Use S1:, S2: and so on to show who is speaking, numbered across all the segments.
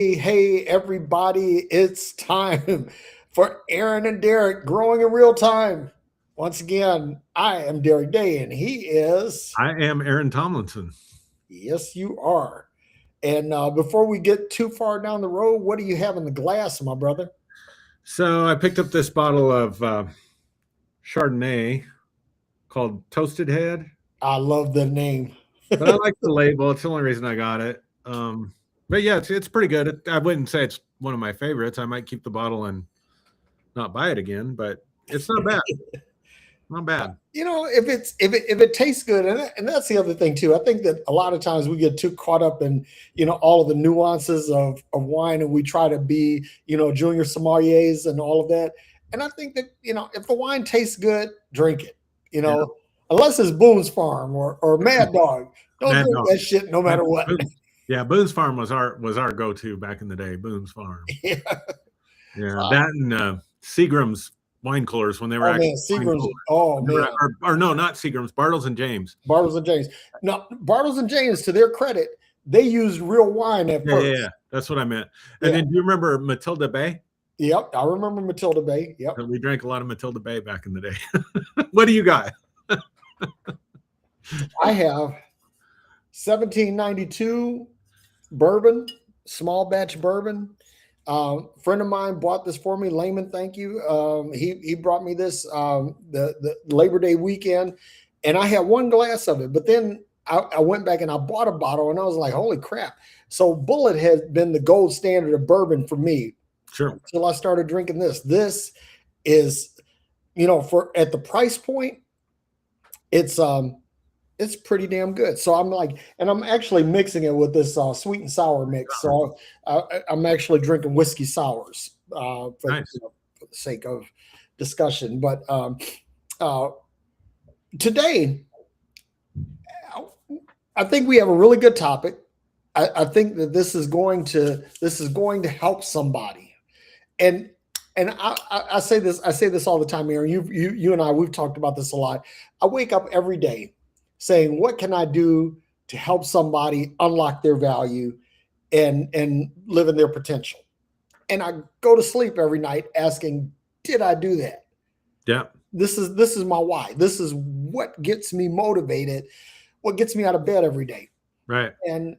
S1: Hey, everybody, it's time for Aaron and Derrick growing in real time. Once again, I am Derrick Day, and he is,
S2: I am Aaron Tomlinson.
S1: yes, you are. And before we get too far down the road, what do you have in the glass, my brother?
S2: So I picked up this bottle of Chardonnay called Toasted Head,
S1: I love the name.
S2: but I like the label. It's the only reason I got it. But yeah, it's pretty good. I wouldn't say it's one of my favorites. I might keep the bottle and not buy it again, but it's not bad. Not bad.
S1: If it tastes good, and that's the other thing too. I think that a lot of times we get too caught up in all of the nuances of wine, and we try to be junior sommeliers and all of that. And I think that if the wine tastes good, drink it. You
S2: Yeah,
S1: know, unless it's Boone's Farm or Mad Dog, don't
S2: Mad
S1: drink
S2: Dog.
S1: that shit no matter what.
S2: Yeah, Boone's Farm was our go-to back in the day. Boone's Farm.
S1: Yeah.
S2: Yeah, that and Seagram's wine coolers when they were
S1: Oh man,
S2: actually wine
S1: Seagram's.
S2: coolers.
S1: Oh
S2: They were-
S1: man,
S2: or no, not Seagram's, Bartles and James.
S1: Bartles and James. Now, Bartles and James, to their credit, they used real wine at
S2: Yeah.
S1: first.
S2: That's what I meant. And
S1: Yeah.
S2: then do you remember Matilda Bay?
S1: Yep, I remember Matilda Bay. Yep.
S2: We drank a lot of Matilda Bay back in the day. What do you got?
S1: I have 1792 bourbon, small batch bourbon. Friend of mine bought this for me. Layman, thank you. He brought me this the Labor Day weekend, and I had one glass of it. But then I went back and I bought a bottle, and I was like, "Holy crap!" So Bullet has been the gold standard of bourbon for me
S2: Sure.
S1: until I started drinking this. This is, for at the price point, it's pretty damn good. So I'm like, and I'm actually mixing it with this sweet and sour mix. So I'm actually drinking whiskey sours
S2: Nice.
S1: for the sake of discussion. But uh, today, I think we have a really good topic. I think that this is going to help somebody. And I say this all the time, Aaron. You and I, we've talked about this a lot. I wake up every day saying, what can I do to help somebody unlock their value and live in their potential? And I go to sleep every night asking, did I do that?
S2: Yeah.
S1: This is my why. This is what gets me motivated, what gets me out of bed every day.
S2: Right.
S1: And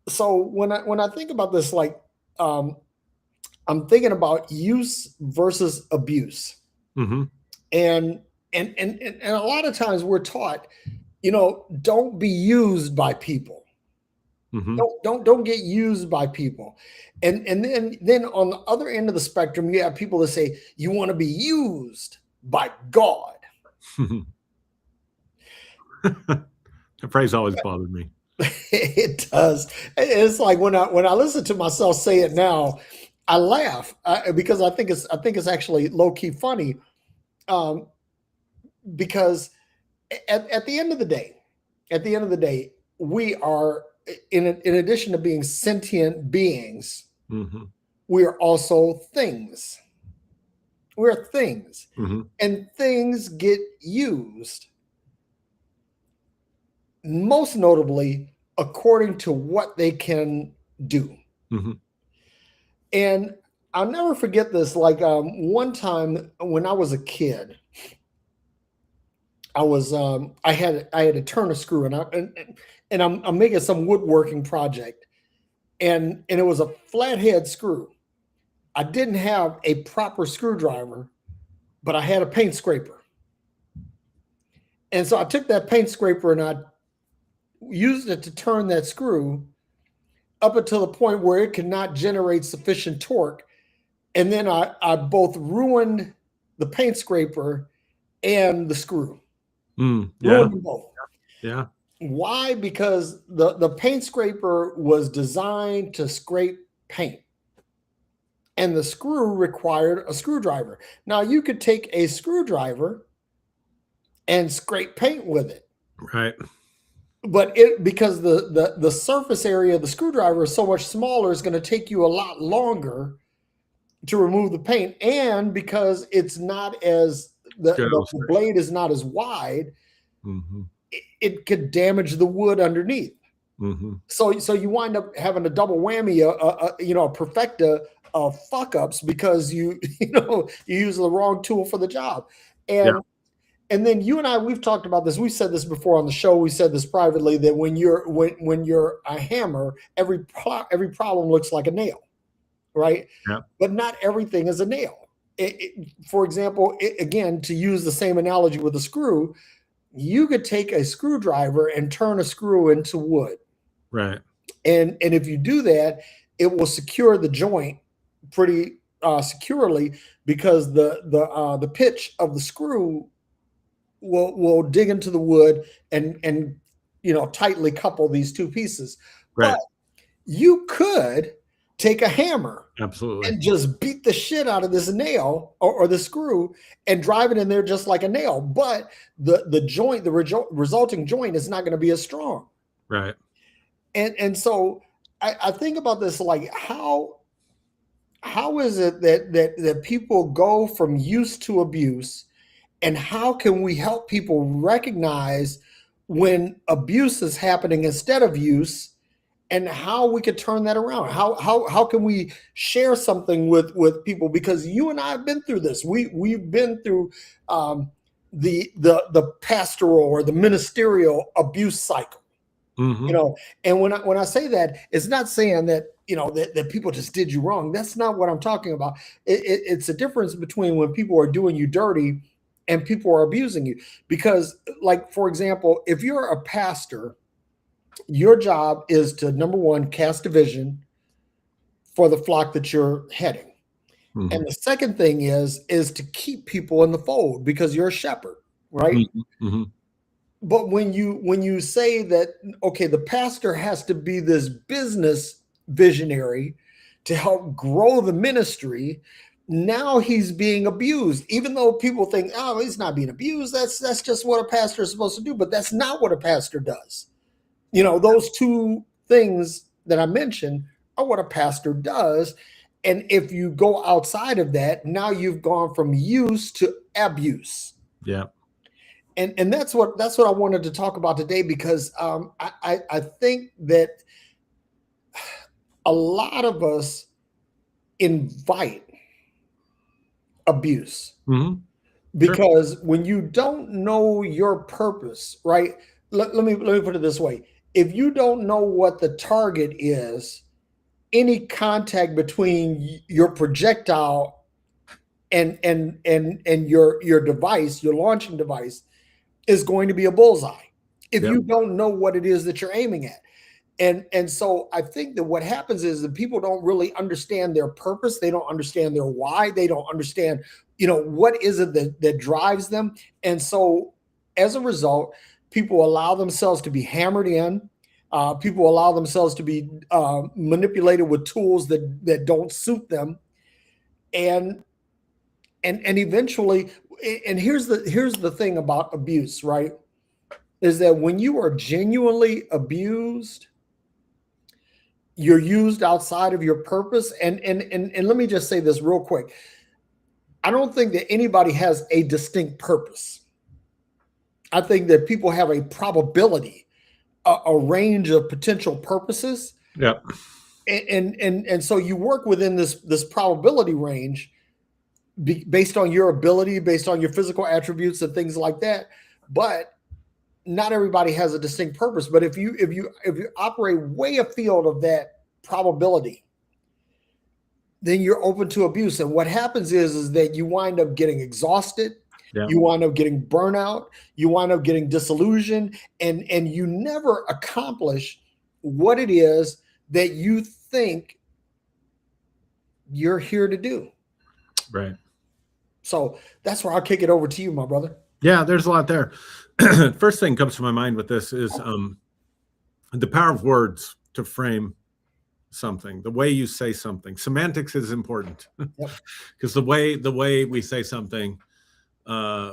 S1: so when I think about this, like I'm thinking about use versus abuse.
S2: Mm-hmm.
S1: And a lot of times we're taught, don't be used by people.
S2: Mm-hmm.
S1: Don't get used by people. And then on the other end of the spectrum, you have people that say you want to be used by God.
S2: That phrase always bothered me.
S1: It does. It's like when I listen to myself say it now, I laugh because I think it's actually low key funny, because at the end of the day, we are in addition to being sentient beings,
S2: Mm-hmm.
S1: we are also things. We're things,
S2: Mm-hmm.
S1: and things get used, most notably according to what they can do.
S2: Mm-hmm.
S1: And I'll never forget this. Like one time when I was a kid, I had to turn a screw, and I'm making some woodworking project, and it was a flathead screw. I didn't have a proper screwdriver, but I had a paint scraper, and so I took that paint scraper and I used it to turn that screw up until the point where it could not generate sufficient torque. And then I both ruined the paint scraper and the screw.
S2: Yeah.
S1: Ruined them both.
S2: Yeah.
S1: Why? Because the paint scraper was designed to scrape paint, and the screw required a screwdriver. Now you could take a screwdriver and scrape paint with it,
S2: Right.
S1: but because the surface area of the screwdriver is so much smaller, it's going to take you a lot longer to remove the paint, and because it's not as the blade is not as wide,
S2: Mm-hmm.
S1: it could damage the wood underneath.
S2: Mm-hmm.
S1: So you wind up having a double whammy, a perfecta of fuck ups because you use the wrong tool for the job.
S2: Yeah.
S1: And then you and I, we've talked about this. We've said this before on the show. We said this privately, that when you're a hammer, every problem looks like a nail, right?
S2: Yeah.
S1: But not everything is a nail. For example, again, to use the same analogy with a screw, you could take a screwdriver and turn a screw into wood.
S2: Right.
S1: And if you do that, it will secure the joint pretty securely, because the pitch of the screw will dig into the wood and tightly couple these two pieces.
S2: Right.
S1: But you could take a hammer
S2: Absolutely.
S1: and just beat the shit out of this nail or the screw and drive it in there just like a nail. But the joint, the resulting joint, is not going to be as strong.
S2: Right.
S1: And so I think about this, like how is it that people go from use to abuse, and how can we help people recognize when abuse is happening instead of use, and how we could turn that around? How can we share something with people? Because you and I have been through this. We've been through the pastoral or the ministerial abuse cycle.
S2: Mm-hmm.
S1: And when I say that, it's not saying that that people just did you wrong. That's not what I'm talking about. It's a difference between when people are doing you dirty and people are abusing you. Because, like, for example, if you're a pastor, your job is to, number one, cast a vision for the flock that you're heading.
S2: Mm-hmm.
S1: And the second thing is to keep people in the fold, because you're a shepherd, right?
S2: Mm-hmm. Mm-hmm.
S1: But when you say that, okay, the pastor has to be this business visionary to help grow the ministry, now he's being abused. Even though people think, oh, he's not being abused, that's just what a pastor is supposed to do. But that's not what a pastor does. Those two things that I mentioned are what a pastor does. And if you go outside of that, now you've gone from use to abuse.
S2: Yeah.
S1: And that's what I wanted to talk about today, because I think that a lot of us invite abuse.
S2: Mm-hmm.
S1: Because when you don't know your purpose, right? Let me put it this way. If you don't know what the target is, any contact between your projectile and your device, your launching device, is going to be a bullseye if you don't know what it is that you're aiming at. And so I think that what happens is that people don't really understand their purpose. They don't understand their why. They don't understand, what is it that drives them. And so as a result, people allow themselves to be hammered in. People allow themselves to be manipulated with tools that don't suit them. And eventually, and here's the thing about abuse, right? Is that when you are genuinely abused, you're used outside of your purpose. And let me just say this real quick. I don't think that anybody has a distinct purpose. I think that people have a probability, a range of potential purposes.
S2: Yeah.
S1: And so you work within this probability range, based on your ability, based on your physical attributes and things like that. But not everybody has a distinct purpose. But if you operate way afield of that probability, then you're open to abuse. And what happens is that you wind up getting exhausted.
S2: Yeah.
S1: You wind up getting burnout. You wind up getting disillusioned, and you never accomplish what it is that you think you're here to do.
S2: Right.
S1: So that's where I'll kick it over to you, my brother.
S2: Yeah, there's a lot there. First thing comes to my mind with this is the power of words to frame something, the way you say something. Semantics is important, because the way we say something. I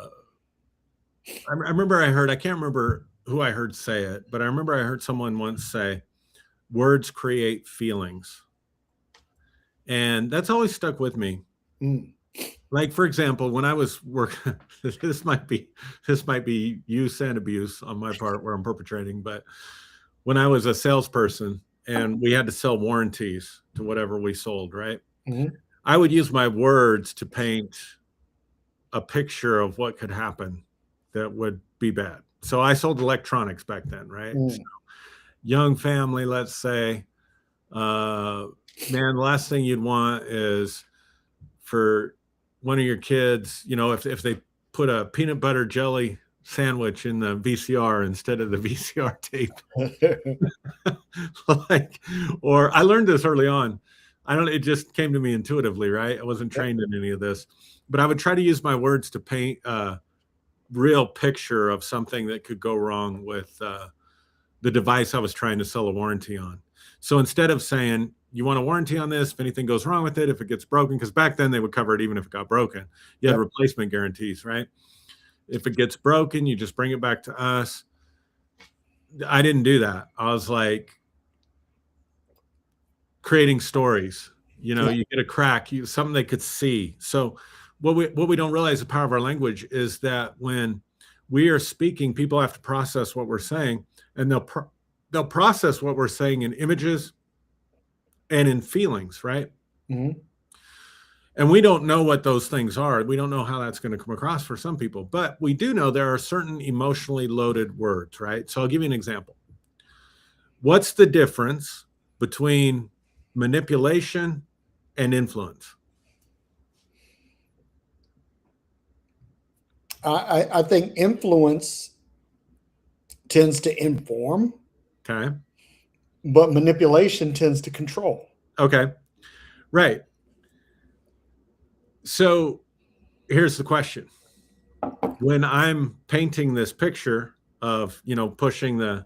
S2: remember I can't remember who I heard say it, but I remember I heard someone once say, "Words create feelings," and that's always stuck with me. Like, for example, when I was working, this might be use and abuse on my part where I'm perpetrating, but when I was a salesperson and we had to sell warranties to whatever we sold, right?
S1: Mhm.
S2: I would use my words to paint a picture of what could happen that would be bad. So I sold electronics back then, right? So young family, let's say, man, the last thing you'd want is for one of your kids, if they put a peanut butter jelly sandwich in the VCR instead of the VCR tape. Or I learned this early on. It just came to me intuitively, right? I wasn't trained in any of this, but I would try to use my words to paint a real picture of something that could go wrong with the device I was trying to sell a warranty on. So instead of saying, you want a warranty on this, if anything goes wrong with it, if it gets broken, because back then they would cover it even if it got broken. You had replacement guarantees, right? If it gets broken, you just bring it back to us. I didn't do that. I was like creating stories. You get a crack, something they could see. So what we don't realize, the power of our language, is that when we are speaking, people have to process what we're saying, and they'll process what we're saying in images and in feelings, right?
S1: Mm-hmm.
S2: And we don't know what those things are. We don't know how that's going to come across for some people, but we do know there are certain emotionally loaded words, right? So I'll give you an example. What's the difference between manipulation and influence?
S1: I think influence tends to inform.
S2: Okay.
S1: But manipulation tends to control.
S2: Okay. Right. So here's the question. When I'm painting this picture of, pushing the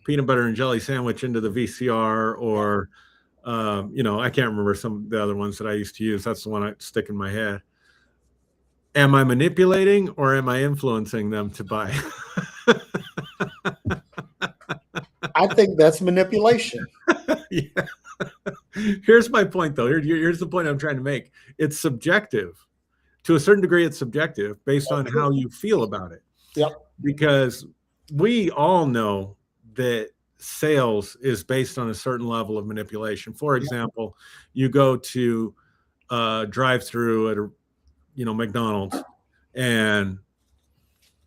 S2: peanut butter and jelly sandwich into the VCR, or, I can't remember some of the other ones that I used to use. That's the one I stick in my head. Am I manipulating or am I influencing them to buy?
S1: I think that's manipulation.
S2: Yeah. Here's my point, though. Here's the point I'm trying to make. It's subjective. To a certain degree, it's subjective based on how you feel about it.
S1: Yep.
S2: Because we all know that sales is based on a certain level of manipulation. For example, you go to a drive-through at McDonald's, and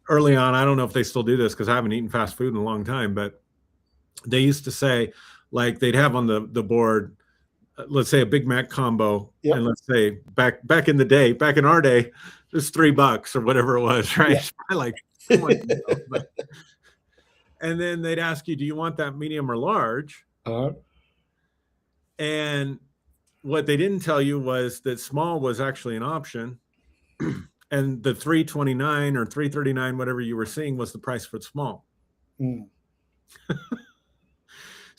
S2: early on, I don't know if they still do this because I haven't eaten fast food in a long time, but they used to say, like, they'd have on the board, let's say a Big Mac combo, and let's say back in the day, back in our day, it was $3 or whatever it was, right? Like, and then they'd ask you, do you want that medium or large? And what they didn't tell you was that small was actually an option, and the $3.29 or $3.39, whatever you were seeing, was the price for the small.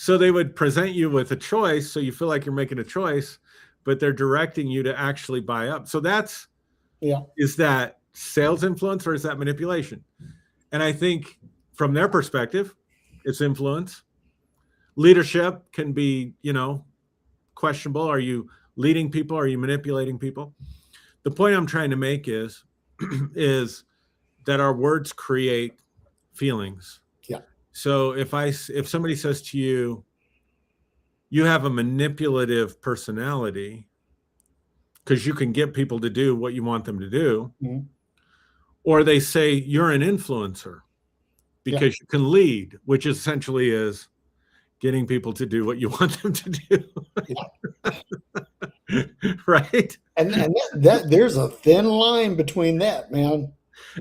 S2: So they would present you with a choice, so you feel like you're making a choice, but they're directing you to actually buy up. So is that sales influence or is that manipulation? And I think from their perspective, it's influence. Leadership can be, questionable. Are you leading people? Are you manipulating people? The point I'm trying to make is that our words create feelings. So if somebody says to you, you have a manipulative personality because you can get people to do what you want them to do, or they say you're an influencer because you can lead, which essentially is getting people to do what you want them to do. Right?
S1: And that there's a thin line between that, man.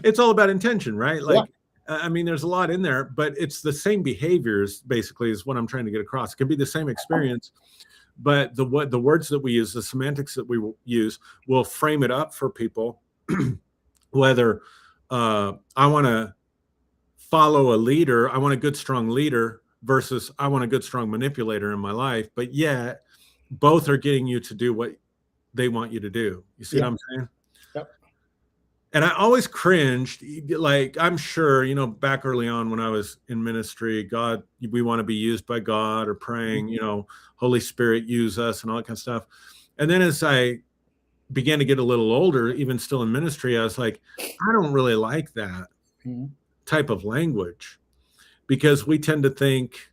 S2: It's all about intention, right? Like, I mean, there's a lot in there, but it's the same behaviors, basically, is what I'm trying to get across. It can be the same experience, but the words that we use, the semantics that we use, will frame it up for people. Whether I want to follow a leader, I want a good, strong leader, versus I want a good, strong manipulator in my life, but yet both are getting you to do what they want you to do. You see what I'm saying? And I always cringed, like, I'm sure, back early on when I was in ministry, God, we want to be used by God, or praying, Holy Spirit, use us, and all that kind of stuff. And then as I began to get a little older, even still in ministry, I was like, I don't really like that type of language, because we tend to think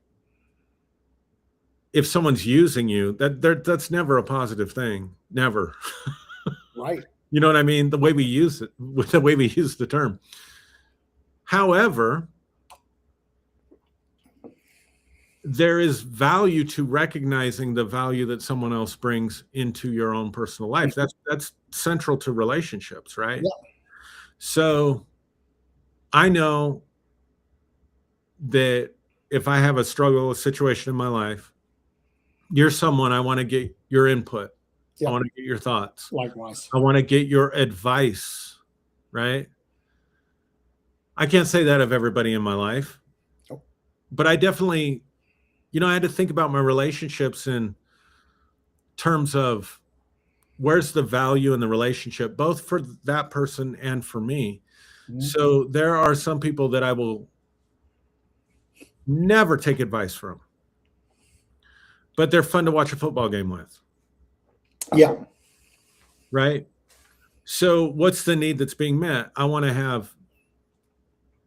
S2: if someone's using you, that's never a positive thing. Never.
S1: Right.
S2: You know what I mean? The way we use it, with the way we use the term. However, there is value to recognizing the value that someone else brings into your own personal life. That's central to relationships, right?
S1: Yeah.
S2: So I know that if I have a struggle, a situation in my life, you're someone I want to get your input.
S1: Yeah.
S2: I want to get your thoughts.
S1: Likewise.
S2: I want to get your advice, right? I can't say that of everybody in my life,
S1: Nope.
S2: but I definitely, I had to think about my relationships in terms of where's the value in the relationship, both for that person and for me.
S1: Mhm.
S2: So there are some people that I will never take advice from, but they're fun to watch a football game with.
S1: Yeah.
S2: Right. So what's the need that's being met? I want to have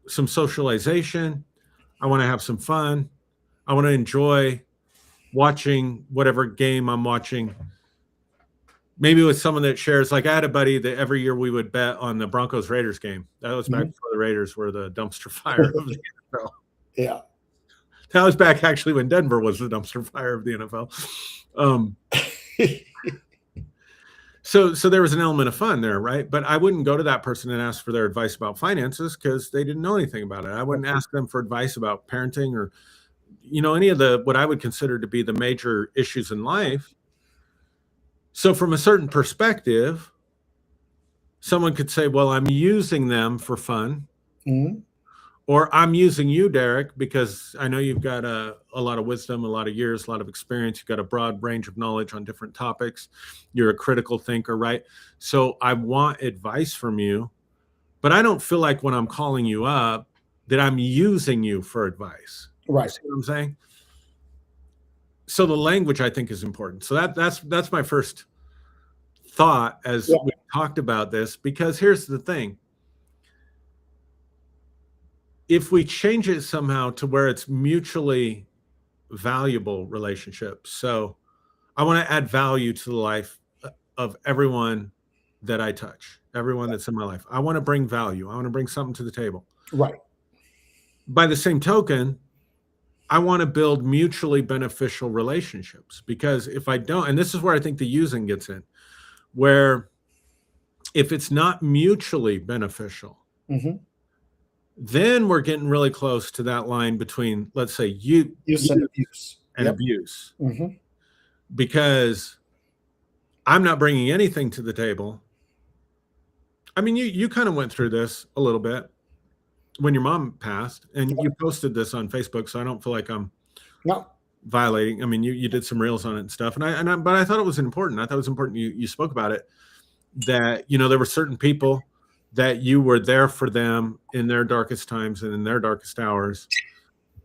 S2: some socialization. I want to have some fun. I want to enjoy watching whatever game I'm watching. Maybe with someone that shares, like I had a buddy that every year we would bet on the Broncos Raiders game. That was back before the Raiders were the dumpster fire of the NFL.
S1: Yeah.
S2: That was back actually when Denver was the dumpster fire of the NFL. So there was an element of fun there, right? But I wouldn't go to that person and ask for their advice about finances because they didn't know anything about it. I wouldn't ask them for advice about parenting or, any of the what I would consider to be the major issues in life. So from a certain perspective, someone could say, well, I'm using them for fun.
S1: Mhm.
S2: Or I'm using you, Derrick, because I know you've got a lot of wisdom, a lot of years, a lot of experience. You've got a broad range of knowledge on different topics. You're a critical thinker, right? So I want advice from you, but I don't feel like when I'm calling you up that I'm using you for advice.
S1: Right.
S2: You see what I'm saying? So the language, I think, is important. So that's my first thought as we talked about this, because here's the thing. If we change it somehow to where it's mutually valuable relationships. So I want to add value to the life of everyone that I touch, everyone that's in my life. I want to bring value. I want to bring something to the table.
S1: Right.
S2: By the same token, I want to build mutually beneficial relationships, because if I don't, and this is where I think the using gets in, where if it's not mutually beneficial,
S1: Mm-hmm.
S2: then we're getting really close to that line between, let's say,
S1: Use and abuse.
S2: and abuse.
S1: Mm-hmm.
S2: Because I'm not bringing anything to the table. I mean, you kind of went through this a little bit when your mom passed, and you posted this on Facebook, so I don't feel like I'm violating. I mean, you did some reels on it and stuff, but I thought it was important. I thought it was important you spoke about it, that there were certain people that you were there for them in their darkest times and in their darkest hours,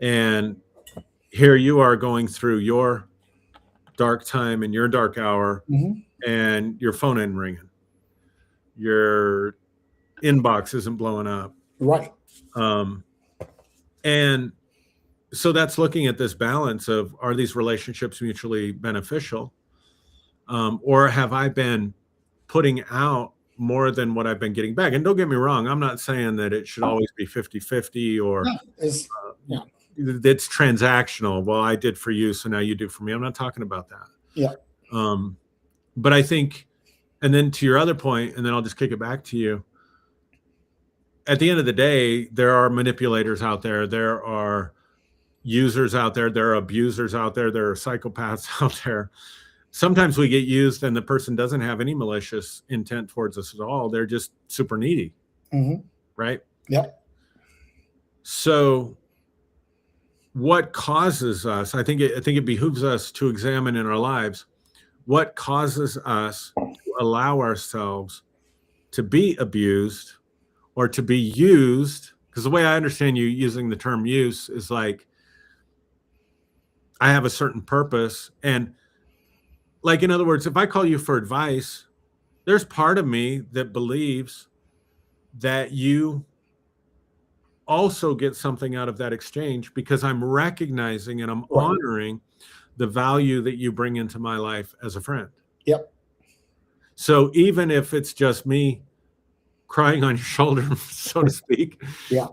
S2: and here you are going through your dark time and your dark hour, and your phone isn't ringing, your inbox isn't blowing up,
S1: right?
S2: And so that's looking at this balance of, are these relationships mutually beneficial, or have I been putting out more than what I've been getting back? And don't get me wrong, I'm not saying that it should always be 50-50 or it's transactional. Well, I did for you, so now you do for me. I'm not talking about that.
S1: Yeah.
S2: But I think, and then to your other point, and then I'll just kick it back to you. At the end of the day, there are manipulators out there. There are users out there. There are abusers out there. There are psychopaths out there. Sometimes we get used and the person doesn't have any malicious intent towards us at all. They're just super needy. Right?
S1: Yeah.
S2: So what causes us, I think it behooves us to examine in our lives what causes us to allow ourselves to be abused or to be used. Because the way I understand you using the term use is like, I have a certain purpose. And like, in other words, if I call you for advice, there's part of me that believes that you also get something out of that exchange, because I'm recognizing and I'm honoring the value that you bring into my life as a friend.
S1: Yep.
S2: So even if it's just me crying on your shoulder, so to speak,
S1: Yeah.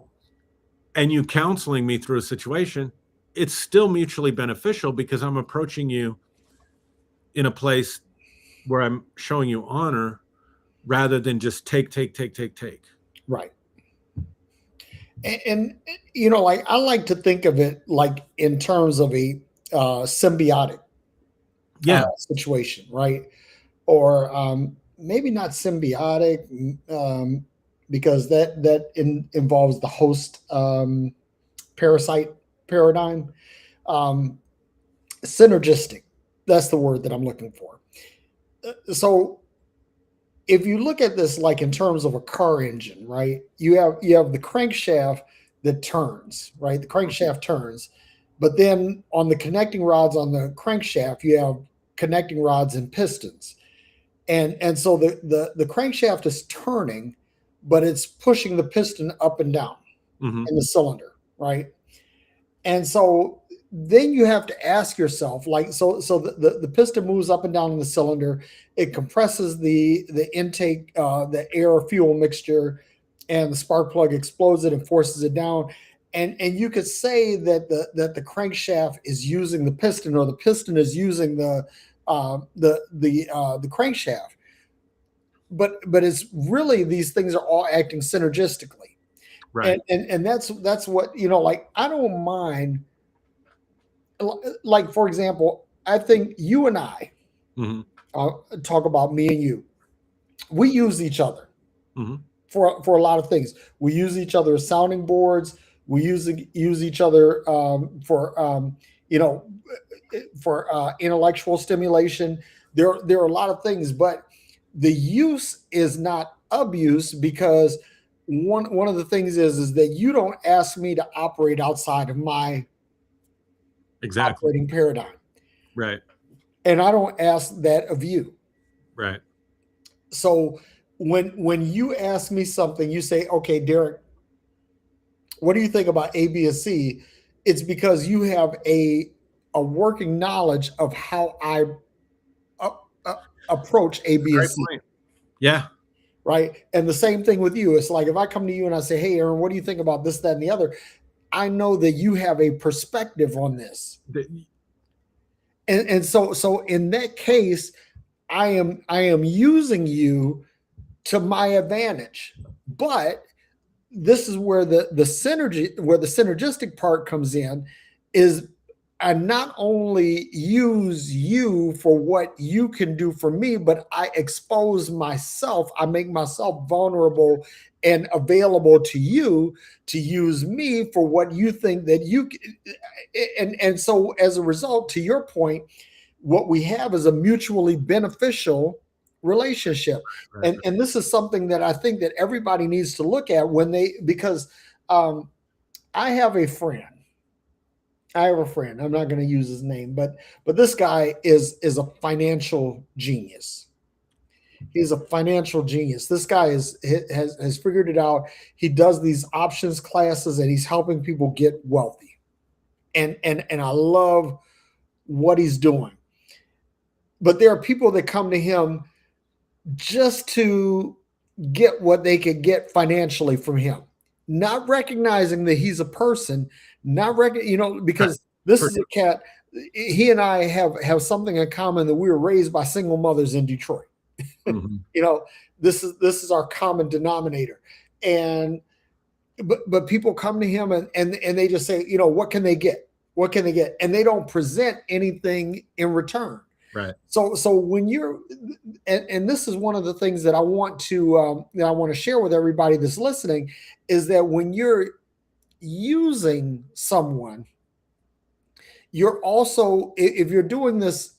S2: and you counseling me through a situation, it's still mutually beneficial because I'm approaching you in a place where I'm showing you honor rather than just take.
S1: Right. And you know, like I like to think of it like in terms of a symbiotic
S2: Yeah.
S1: situation, right? Or maybe not symbiotic, because involves the host parasite paradigm. Um, Synergistic. That's the word that I'm looking for. So if you look at this like in terms of a car engine, right? You have the crankshaft that turns, right? The crankshaft turns, but then on the connecting rods on the crankshaft, you have connecting rods and pistons. And so the crankshaft is turning, but it's pushing the piston up and down
S2: Mm-hmm.
S1: in the cylinder, right? And so then you have to ask yourself, like, so the piston moves up and down in the cylinder, it compresses the intake, the air fuel mixture, and the spark plug explodes it and forces it down. And you could say that the crankshaft is using the piston, or the piston is using the crankshaft. But it's really, these things are all acting synergistically.
S2: Right.
S1: And that's what, you know, like I don't mind, like for example, I think you and I,
S2: Mm-hmm.
S1: talk about me and you. We use each other
S2: Mm-hmm.
S1: for a lot of things. We use each other as sounding boards. We use each other for you know, for intellectual stimulation. There are a lot of things, but the use is not abuse, because one of the things is that you don't ask me to operate outside of my
S2: Exactly.
S1: operating paradigm,
S2: Right.
S1: and I don't ask that of you.
S2: Right.
S1: So when you ask me something, you say, "Okay, Derrick, what do you think about A, B, and C?" It's because you have a working knowledge of how I uh, uh, approach A, B, and
S2: Great
S1: C,
S2: point. Yeah.
S1: right? And the same thing with you. It's like if I come to you and I say, "Hey, Aaron, what do you think about this, that, and the other?" I know that you have a perspective on this, and so in that case, I am using you to my advantage. But this is where the synergy, where the synergistic part comes in, is I not only use you for what you can do for me, but I expose myself. I make myself vulnerable and available to you to use me for what you think that you. And so as a result, to your point, what we have is a mutually beneficial relationship.
S2: Right.
S1: And this is something that I think that everybody needs to look at when they, because um, I have a friend. I have a friend. I'm not going to use his name, but this guy is a financial genius. He's a financial genius. This guy has figured it out. He does these options classes and he's helping people get wealthy. And I love what he's doing. But there are people that come to him just to get what they could get financially from him, not recognizing that he's a person,
S2: Right.
S1: because this
S2: For
S1: is a cat. He and I have something in common, that we were raised by single mothers in Detroit.
S2: Mhm.
S1: You know, this is our common denominator. And but people come to him and they just say, what can they get? What can they get? And they don't present anything in return.
S2: Right.
S1: So when you're, and this is one of the things that I want to share with everybody that's listening, is that when you're using someone, you're also, if you're doing this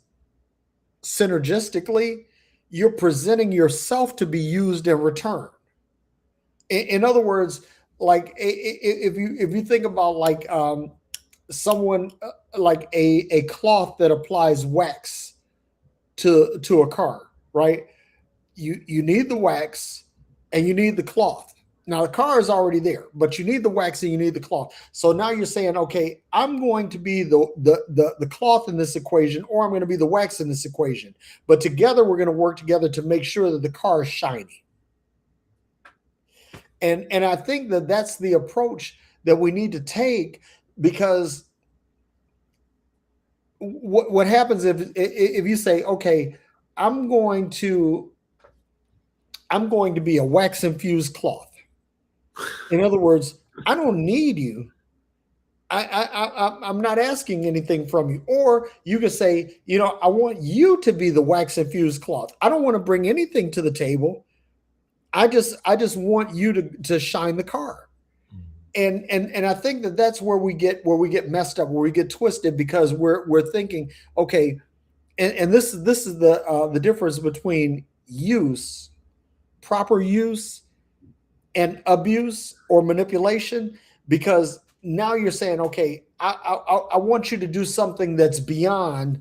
S1: synergistically, you're presenting yourself to be used in return. In other words, like if you think about like someone, like a cloth that applies wax to a car, right? You need the wax and you need the cloth, Now the car is already there, but you need the wax and you need the cloth. So now you're saying, okay, I'm going to be the cloth in this equation, or I'm going to be the wax in this equation. But together we're going to work together to make sure that the car is shiny. And I think that that's the approach that we need to take, because what happens if you say, okay, I'm going to be a wax infused cloth. In other words, I don't need you. I'm not asking anything from you. Or you can say, I want you to be the wax infused cloth. I don't want to bring anything to the table. I just want you to shine the car. And I think that that's where we get messed up, where we get twisted, because we're thinking, okay, and this is the difference between proper use, and abuse or manipulation. Because now you're saying, okay, I want you to do something that's beyond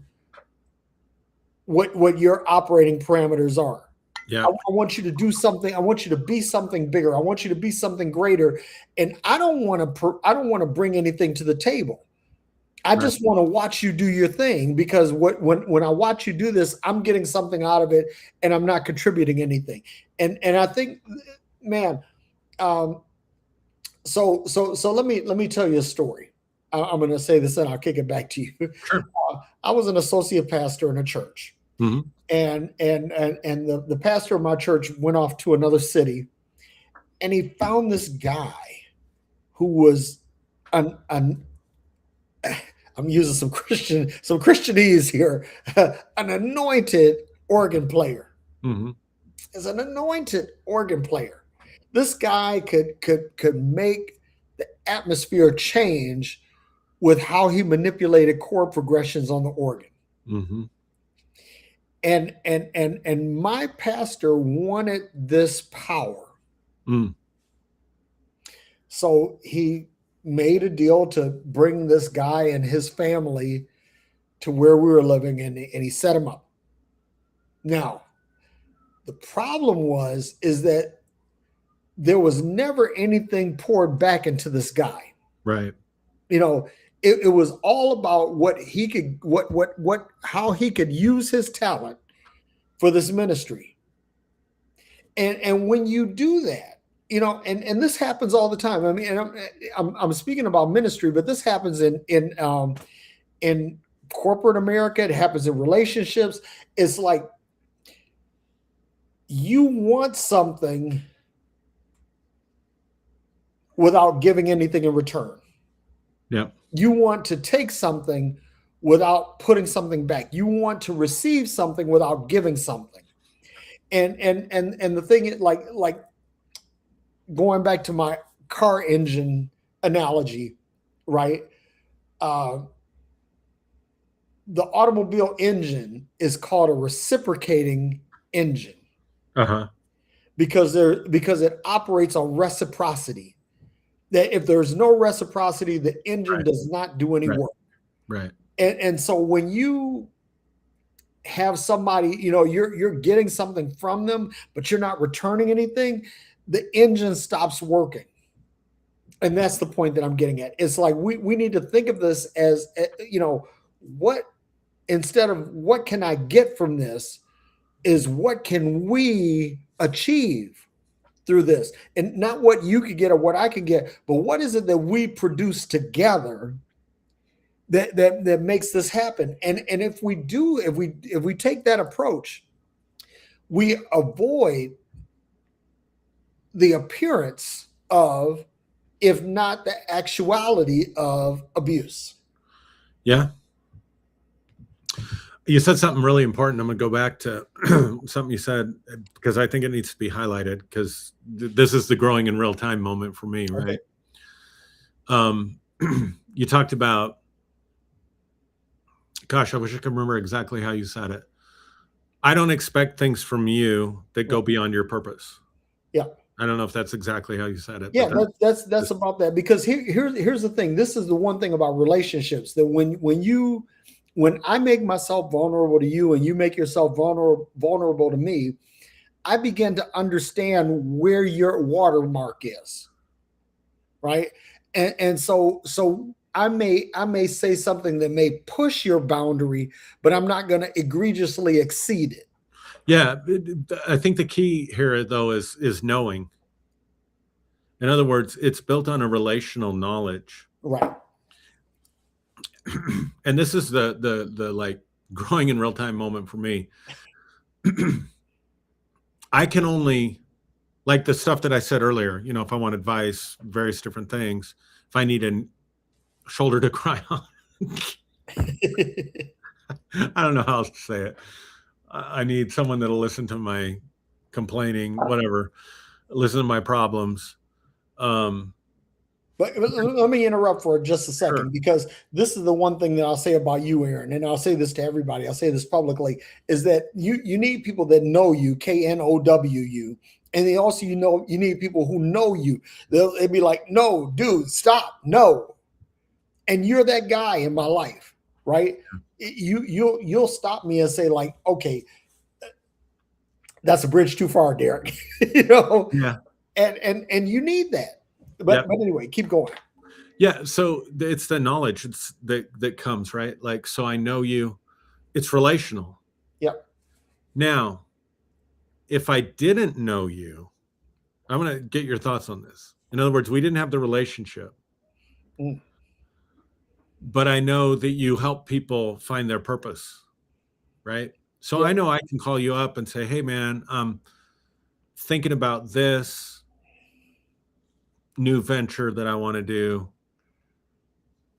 S1: what your operating parameters are.
S2: Yeah.
S1: I want you to do something. I want you to be something bigger. I want you to be something greater. And I don't want to bring anything to the table. I just want to watch you do your thing, because when I watch you do this, I'm getting something out of it, and I'm not contributing anything. And I think, man, so let me tell you a story. I'm going to say this and I'll kick it back to you.
S2: Sure.
S1: I was an associate pastor in a church.
S2: Mm-hmm.
S1: And the pastor of my church went off to another city, and he found this guy who was I'm using some Christianese here, an anointed organ player.
S2: Mm-hmm.
S1: Is an anointed organ player. This guy could make the atmosphere change with how he manipulated chord progressions on the organ.
S2: Mm-hmm.
S1: And my pastor wanted this power.
S2: Mm.
S1: So he made a deal to bring this guy and his family to where we were living, and he set him up. Now, the problem is that there was never anything poured back into this guy.
S2: Right.
S1: It was all about what he could, how he could use his talent for this ministry. And when you do that, and this happens all the time. I mean, and I'm speaking about ministry, but this happens in corporate America. It happens in relationships. It's like you want something without giving anything in return.
S2: Yeah.
S1: You want to take something without putting something back. You want to receive something without giving something. And the thing is, like going back to my car engine analogy, right? The automobile engine is called a reciprocating engine.
S2: Uh-huh.
S1: Because it operates on reciprocity. That if there's no reciprocity, the engine does not do any work.
S2: Right.
S1: And so when you have somebody, you're getting something from them, but you're not returning anything, the engine stops working. And that's the point that I'm getting at. It's like we need to think of this as, instead of what can I get from this, is what can we achieve through this, and not what you could get or what I could get, but what is it that we produce together that makes this happen? And if we take that approach, we avoid the appearance of, if not the actuality of, abuse.
S2: Yeah. You said something really important. I'm going to go back to something you said, because I think it needs to be highlighted, because this is the growing in real time moment for me, right? Okay. You talked about, gosh, I wish I could remember exactly how you said it. I don't expect things from you that go beyond your purpose. Yeah. I don't know if that's exactly how you said it.
S1: Yeah, that's about that. Because here's the thing. This is the one thing about relationships, that when I make myself vulnerable to you and you make yourself vulnerable to me, I begin to understand where your watermark is, right? And so I may say something that may push your boundary, but I'm not going to egregiously exceed it.
S2: Yeah, I think the key here though is knowing. In other words, it's built on a relational knowledge.
S1: Right.
S2: And this is the like growing in real time moment for me. I can only, like the stuff that I said earlier, you know, if I want advice, various different things, if I need a shoulder to cry on, I don't know how else to say it. I need someone that'll listen to my complaining, whatever, listen to my problems.
S1: But let me interrupt for just a second,
S2: Sure.
S1: because this is the one thing that I'll say about you, Aaron, and I'll say this to everybody. I'll say this publicly: is that you need people that know you, KNOW, and they also you need people who know you. They'll be like, "No, dude, stop, no," and you're that guy in my life, right? You'll stop me and say like, "Okay, that's a bridge too far, Derrick," you know,
S2: Yeah.
S1: and you need that.
S2: Yep.
S1: But anyway, keep going.
S2: Yeah. So it's the knowledge that comes, right? Like, so I know you, it's relational.
S1: Yep.
S2: Now, if I didn't know you, I'm going to get your thoughts on this. In other words, we didn't have the relationship,
S1: Mm.
S2: but I know that you help people find their purpose, right? So I
S1: Yep.
S2: know I can call you up and say, hey, man, I'm thinking about this new venture that I want to do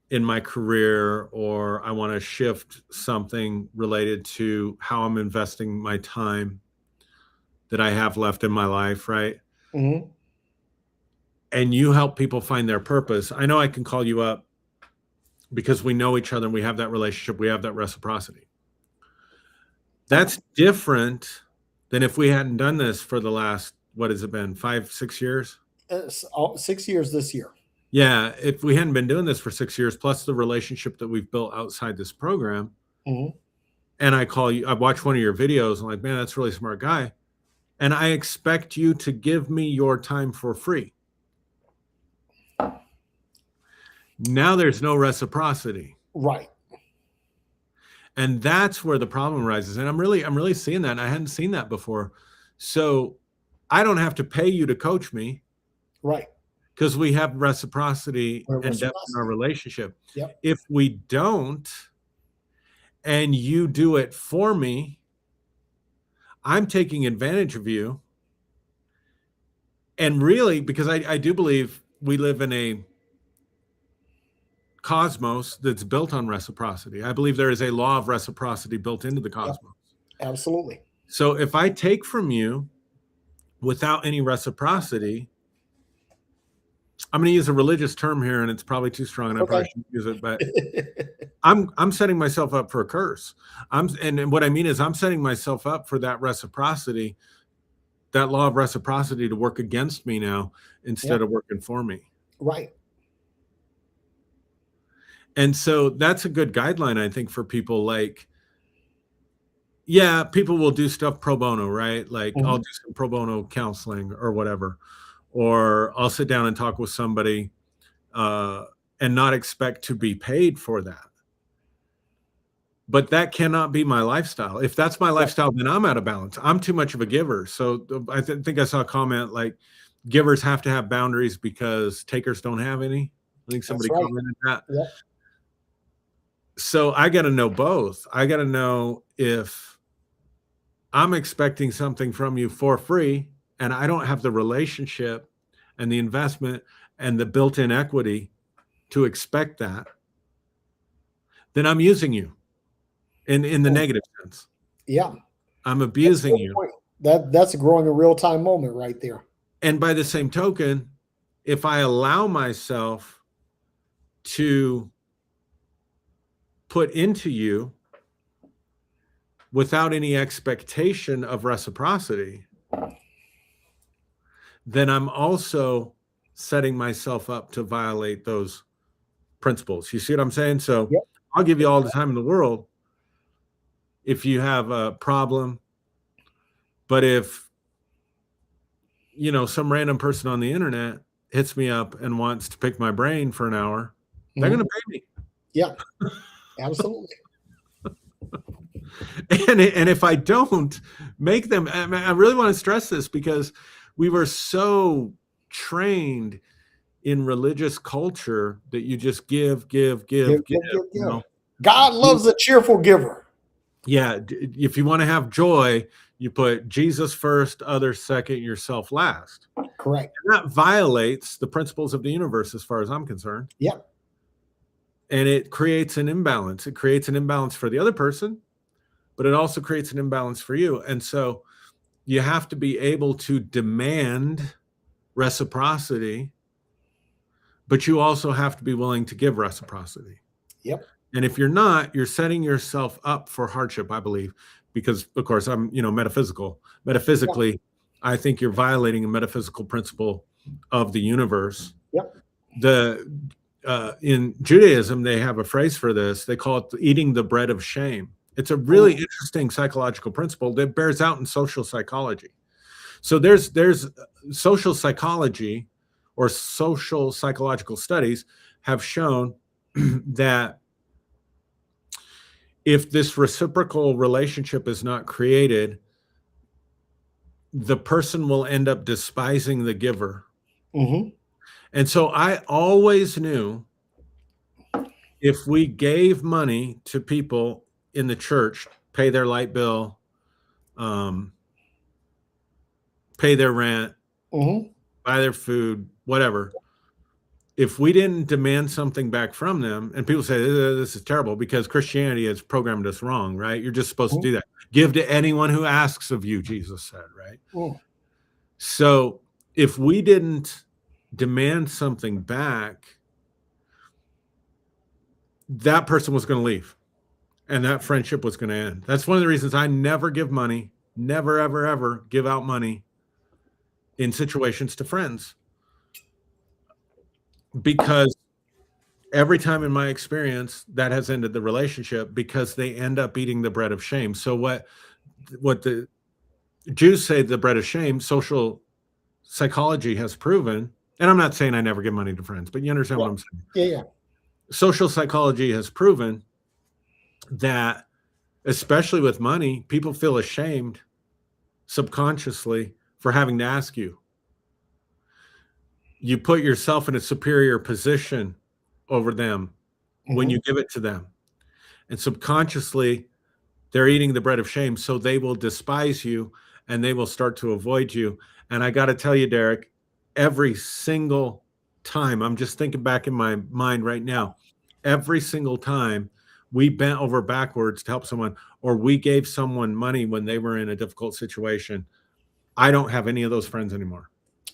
S2: in my career, or I want to shift something related to how I'm investing my time that I have left in my life, right?
S1: Mm-hmm.
S2: And you help people find their purpose. I know I can call you up because we know each other and we have that relationship, we have that reciprocity. That's different than if we hadn't done this for the last, what has it been, 5-6 years?
S1: 6 years this year.
S2: Yeah, if we hadn't been doing this for 6 years, plus the relationship that we've built outside this program,
S1: Mm-hmm.
S2: and I call you, I watch one of your videos, I'm like, man, that's a really smart guy. And I expect you to give me your time for free. Now there's no reciprocity.
S1: Right.
S2: And that's where the problem arises. And I'm really seeing that. And I hadn't seen that before. So I don't have to pay you to coach me.
S1: Right.
S2: Because we have reciprocity
S1: Or
S2: and depth in our
S1: reciprocity.
S2: relationship.
S1: Yep.
S2: If we don't, and you do it for me, I'm taking advantage of you. And really, because I do believe we live in a cosmos that's built on reciprocity. I believe there is a law of reciprocity built into the cosmos.
S1: Yep. Absolutely.
S2: So if I take from you without any reciprocity, I'm going to use a religious term here, and it's probably too strong, and I probably shouldn't use it, but I'm setting myself up for a curse. And what I mean is I'm setting myself up for that reciprocity, that law of reciprocity to work against me now instead of working for me.
S1: Right.
S2: And so that's a good guideline, I think, for people. Like, yeah, people will do stuff pro bono, right? Like I'll do some pro bono counseling or whatever, or I'll sit down and talk with somebody and not expect to be paid for that. But that cannot be my lifestyle. If that's my lifestyle, then I'm out of balance. I'm too much of a giver. So I think I saw a comment like givers have to have boundaries because takers don't have any. I think somebody commented that.
S1: Yep.
S2: So I got to know both. I got to know if I'm expecting something from you for free and I don't have the relationship and the investment and the built-in equity to expect that, then I'm using you in the negative sense.
S1: Yeah.
S2: I'm abusing you.
S1: That's a growing in real time moment right there.
S2: And by the same token, if I allow myself to put into you without any expectation of reciprocity, then I'm also setting myself up to violate those principles. You see what I'm saying? So I'll give you all the time in the world if you have a problem, but if some random person on the internet hits me up and wants to pick my brain for an hour, they're going to pay me.
S1: Yeah, absolutely.
S2: And if I don't make them, I really want to stress this, because we were so trained in religious culture that you just give.
S1: God loves a cheerful giver.
S2: Yeah. If you want to have joy, you put Jesus first, others second, yourself last.
S1: Correct.
S2: And that violates the principles of the universe as far as I'm concerned.
S1: Yeah.
S2: And it creates an imbalance. It creates an imbalance for the other person, but it also creates an imbalance for you. And so you have to be able to demand reciprocity, but you also have to be willing to give reciprocity.
S1: Yep.
S2: And if you're not, you're setting yourself up for hardship, I believe, because of course I'm, metaphysical. Metaphysically, yep. I think you're violating a metaphysical principle of the universe.
S1: Yep.
S2: In Judaism, they have a phrase for this. They call it eating the bread of shame. It's a really interesting psychological principle that bears out in social psychology. So there's social psychology, or social psychological studies have shown that if this reciprocal relationship is not created, the person will end up despising the giver.
S1: Mm-hmm.
S2: And so I always knew if we gave money to people in the church, pay their light bill, pay their rent, buy their food, whatever, if we didn't demand something back from them, and people say this is terrible because Christianity has programmed us wrong, right? You're just supposed to do that. Give to anyone who asks of you, Jesus said, right? So if we didn't demand something back, that person was going to leave and that friendship was going to end. That's one of the reasons I never give money, never, ever, ever give out money in situations to friends. Because every time in my experience, that has ended the relationship because they end up eating the bread of shame. So what the Jews say, the bread of shame, social psychology has proven, and I'm not saying I never give money to friends, but you understand what I'm saying?
S1: Yeah.
S2: Social psychology has proven that, especially with money, people feel ashamed subconsciously for having to ask you. You put yourself in a superior position over them when you give it to them. And subconsciously, they're eating the bread of shame, so they will despise you and they will start to avoid you. And I got to tell you, Derrick, every single time, I'm just thinking back in my mind right now, every single time we bent over backwards to help someone, or we gave someone money when they were in a difficult situation, I don't have any of those friends anymore.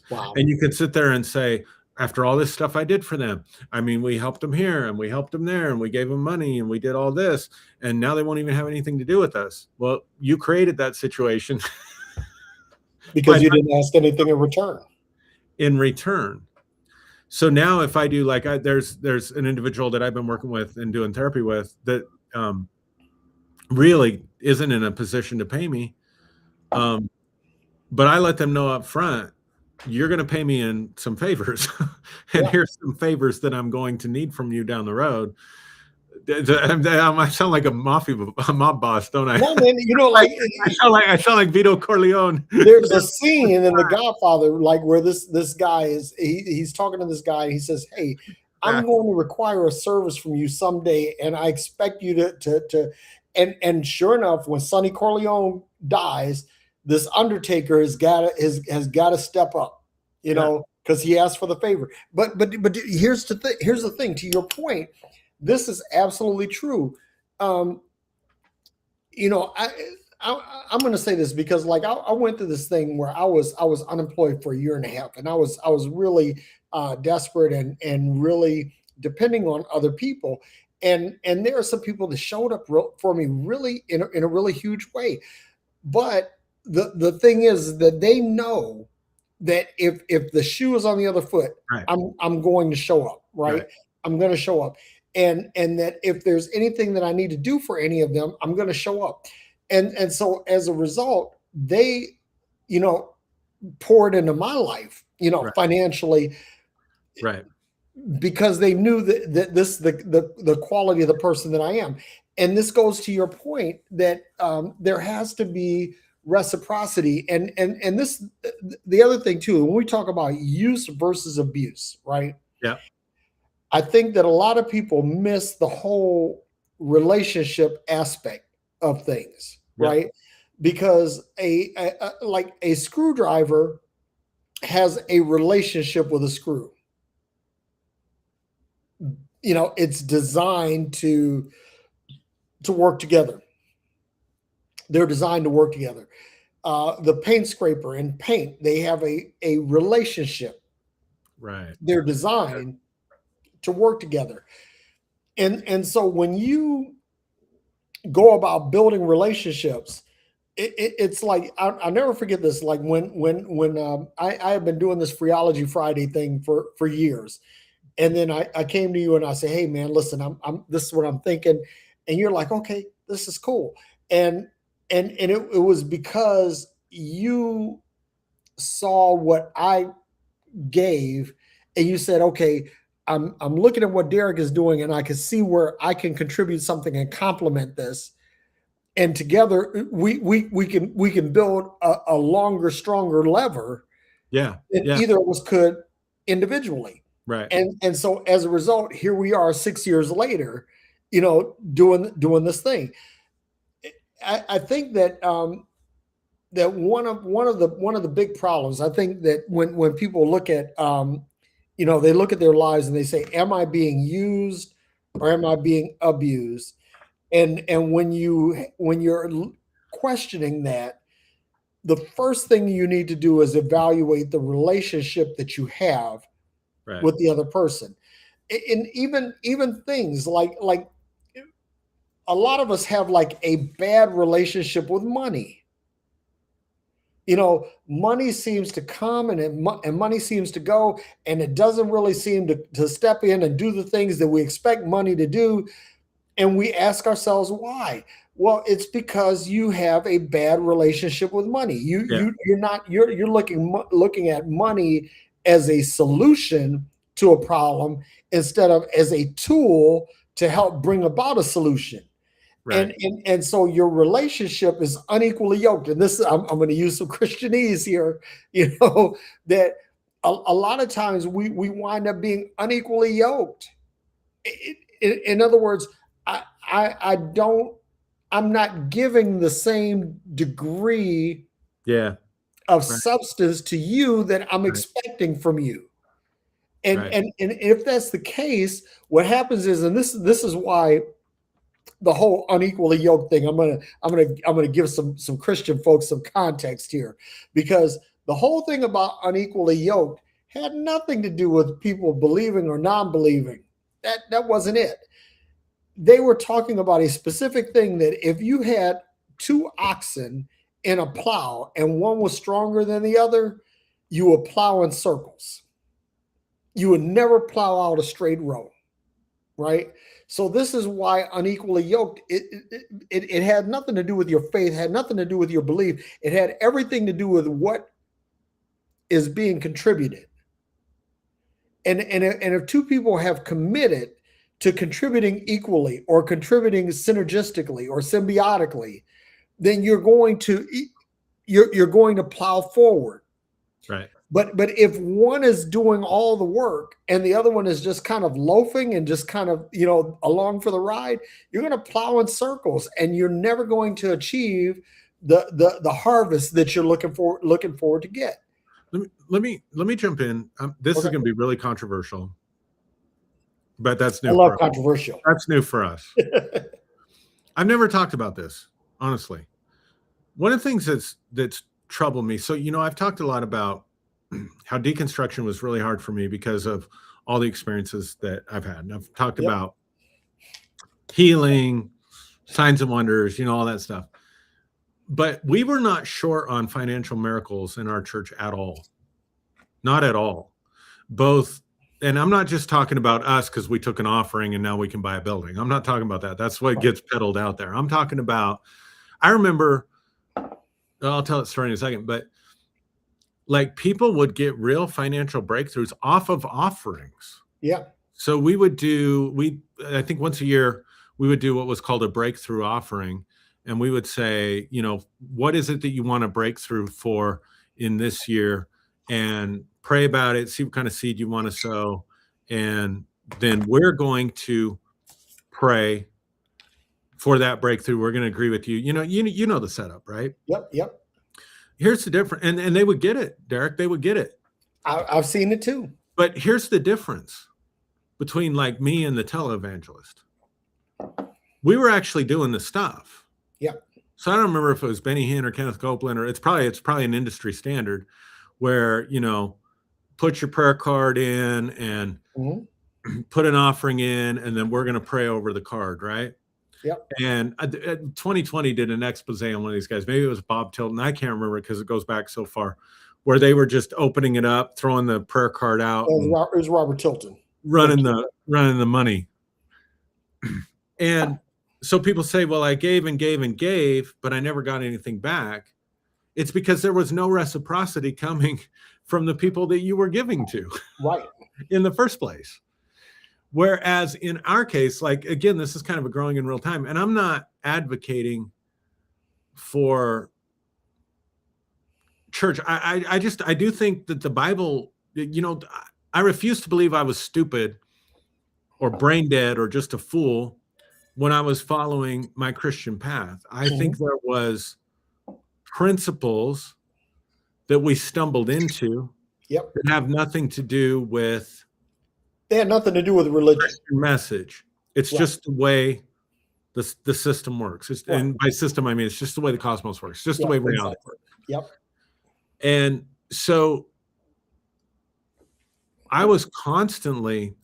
S1: Wow.
S2: And you can sit there and say, after all this stuff I did for them, I mean, we helped them here and we helped them there and we gave them money and we did all this, and now they won't even have anything to do with us. Well, you created that situation.
S1: Because you didn't ask anything in return.
S2: So now if I do, like, there's an individual that I've been working with and doing therapy with that really isn't in a position to pay me. But I let them know up front, you're going to pay me in some favors. And here's some favors that I'm going to need from you down the road. I sound like a mob boss, don't I?
S1: No, man,
S2: I sound like Vito Corleone.
S1: There's a scene in The Godfather, like, where this guy is, he's talking to this guy, and he says, "Hey, I'm going to require a service from you someday, and I expect you to and sure enough, when Sonny Corleone dies, this undertaker has got to step up, because he asked for the favor. But here's the thing. To your point, this is absolutely true. I'm going to say this because, like, I went through this thing where I was unemployed for a year and a half, and I was really desperate and really depending on other people. And there are some people that showed up for me really in a really huge way. But the thing is that they know that if the shoe is on the other foot,
S2: right,
S1: I'm going to show up, right? I'm going to show up. And that if there's anything that I need to do for any of them, I'm going to show up. And so as a result, they, poured into my life,
S2: Right.
S1: financially,
S2: Right.
S1: because they knew that this the quality of the person that I am. And this goes to your point that there has to be reciprocity. And this, the other thing too, when we talk about use versus abuse, right?
S2: Yeah.
S1: I think that a lot of people miss the whole relationship aspect of things,
S2: Yeah.
S1: right? Because like a screwdriver has a relationship with a screw. It's designed to work together. They're designed to work together. The paint scraper and paint, they have a relationship.
S2: Right.
S1: They're designed to work together. And so when you go about building relationships, it's like I never forget this. Like when I have been doing this Freology Friday thing for years, and then I came to you and I say, hey man, listen, I'm this is what I'm thinking, and you're like, okay, this is cool, and it was because you saw what I gave, and you said, okay, I'm looking at what Derrick is doing, and I can see where I can contribute something and complement this, and together we can build a longer, stronger lever
S2: Yeah.
S1: than
S2: Yeah.
S1: either of us could individually.
S2: Right.
S1: And so as a result, here we are 6 years later, doing this thing. I think that that one of the big problems, I think that when people look at they look at their lives and they say, am I being used or am I being abused? And when you're questioning that, the first thing you need to do is evaluate the relationship that you have
S2: Right.
S1: with the other person. And even things like a lot of us have like a bad relationship with money. Money seems to come and money seems to go, and it doesn't really seem to step in and do the things that we expect money to do. And we ask ourselves why. Well, it's because you have a bad relationship with money.
S2: Yeah.
S1: You're looking at money as a solution to a problem instead of as a tool to help bring about a solution.
S2: Right.
S1: And so your relationship is unequally yoked. And this, I'm going to use some Christianese here, that a lot of times we wind up being unequally yoked. In other words, I don't, I'm not giving the same degree
S2: Yeah.
S1: of
S2: Right.
S1: substance to you that I'm
S2: Right.
S1: expecting from you. And
S2: Right.
S1: and and if that's the case, what happens is, and this is why the whole unequally yoked thing, I'm gonna give some Christian folks some context here, because the whole thing about unequally yoked had nothing to do with people believing or non-believing. That wasn't it. They were talking about a specific thing, that if you had two oxen in a plow and one was stronger than the other, you would plow in circles. You would never plow out a straight row, right? So this is why unequally yoked, it had nothing to do with your faith, had nothing to do with your belief. It had everything to do with what is being contributed. And if two people have committed to contributing equally or contributing synergistically or symbiotically, then you're going to plow forward.
S2: Right.
S1: But if one is doing all the work and the other one is just kind of loafing and just kind of along for the ride, you're going to plow in circles and you're never going to achieve the harvest that you're looking forward to get.
S2: Let me jump in. This is
S1: Okay.
S2: going to be really controversial, but that's new.
S1: I love
S2: for us.
S1: controversial.
S2: That's new for us. I've never talked about this, honestly. One of the things that's troubled me. So, I've talked a lot about how deconstruction was really hard for me because of all the experiences that I've had. And I've talked
S1: Yep.
S2: about healing, signs and wonders, all that stuff. But we were not short on financial miracles in our church at all. Not at all. Both, and I'm not just talking about us because we took an offering and now we can buy a building. I'm not talking about that. That's what gets peddled out there. I'm talking about, I remember, I'll tell the story in a second, but like people would get real financial breakthroughs off of offerings.
S1: Yeah.
S2: So I think once a year, we would do what was called a breakthrough offering. And we would say, what is it that you want to break through for in this year? And pray about it, see what kind of seed you want to sow. And then we're going to pray for that breakthrough. We're going to agree with you. You know the setup, right?
S1: Yep.
S2: Here's the difference. And they would get it, Derrick. They would get it.
S1: I've seen it too.
S2: But here's the difference between like me and the televangelist. We were actually doing the stuff.
S1: Yeah.
S2: So I don't remember if it was Benny Hinn or Kenneth Copeland, or it's probably an industry standard where, put your prayer card in and put an offering in, and then we're going to pray over the card, right?
S1: Yep.
S2: And 2020 did an expose on one of these guys. Maybe it was Bob Tilton. I can't remember because it goes back so far, where they were just opening it up, throwing the prayer card out.
S1: It was Robert Tilton.
S2: Running the money. And so people say, well, I gave and gave and gave, but I never got anything back. It's because there was no reciprocity coming from the people that you were giving to,
S1: right,
S2: in the first place. Whereas in our case, like, again, this is kind of a growing in real time, and I'm not advocating for church. I do think that the Bible, I refuse to believe I was stupid or brain dead or just a fool when I was following my Christian path. I think there was principles that we stumbled into that have nothing to do with.
S1: They had nothing to do with religion.
S2: Christian message. It's just the way the system works. And by system, I mean it's just the way the cosmos works. Just the way reality works.
S1: Yep.
S2: And so I was constantly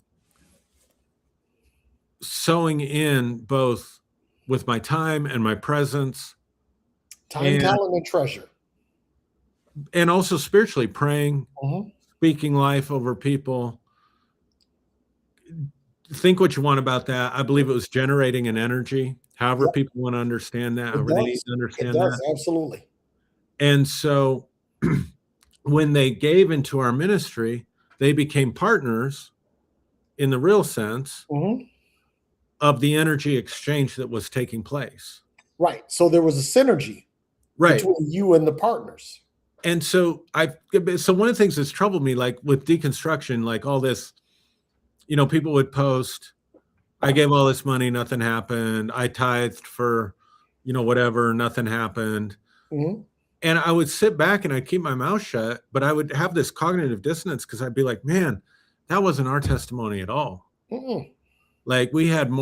S2: sowing in both with my time and my presence.
S1: Time, talent, and treasure.
S2: And also spiritually praying, speaking life over people. Think what you want about that. I believe it was generating an energy, however people want to understand that, however they need to understand that.
S1: Absolutely.
S2: And so when they gave into our ministry, they became partners in the real sense of the energy exchange that was taking place.
S1: Right. So there was a synergy between you and the partners.
S2: And so one of the things that's troubled me, like with deconstruction, like all this, people would post, I gave all this money, nothing happened. I tithed for, whatever, nothing happened. And I would sit back and I'd keep my mouth shut, but I would have this cognitive dissonance because I'd be like, man, that wasn't our testimony at all. Like we had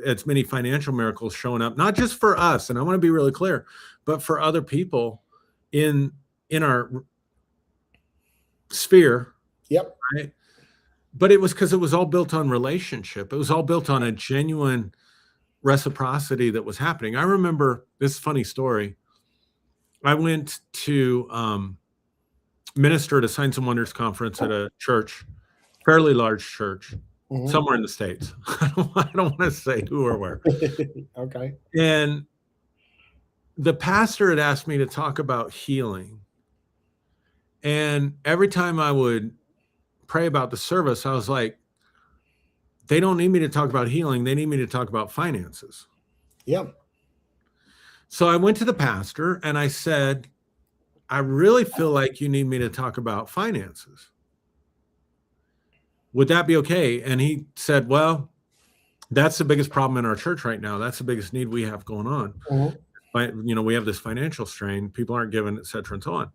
S2: as many financial miracles showing up, not just for us. And I want to be really clear, but for other people in our sphere.
S1: Yep.
S2: Right. But it was because it was all built on relationship. It was all built on a genuine reciprocity that was happening. I remember this funny story. I went to minister at a Signs and Wonders conference at a church, fairly large church, somewhere in the States. I don't want to say who or where.
S1: Okay.
S2: And the pastor had asked me to talk about healing. And every time I would pray about the service, I was like, they don't need me to talk about healing. They need me to talk about finances.
S1: Yeah.
S2: So I went to the pastor and I said, I really feel like you need me to talk about finances. Would that be okay? And he said, well, that's the biggest problem in our church right now. That's the biggest need we have going on. We have this financial strain. People aren't giving, et cetera, and so on.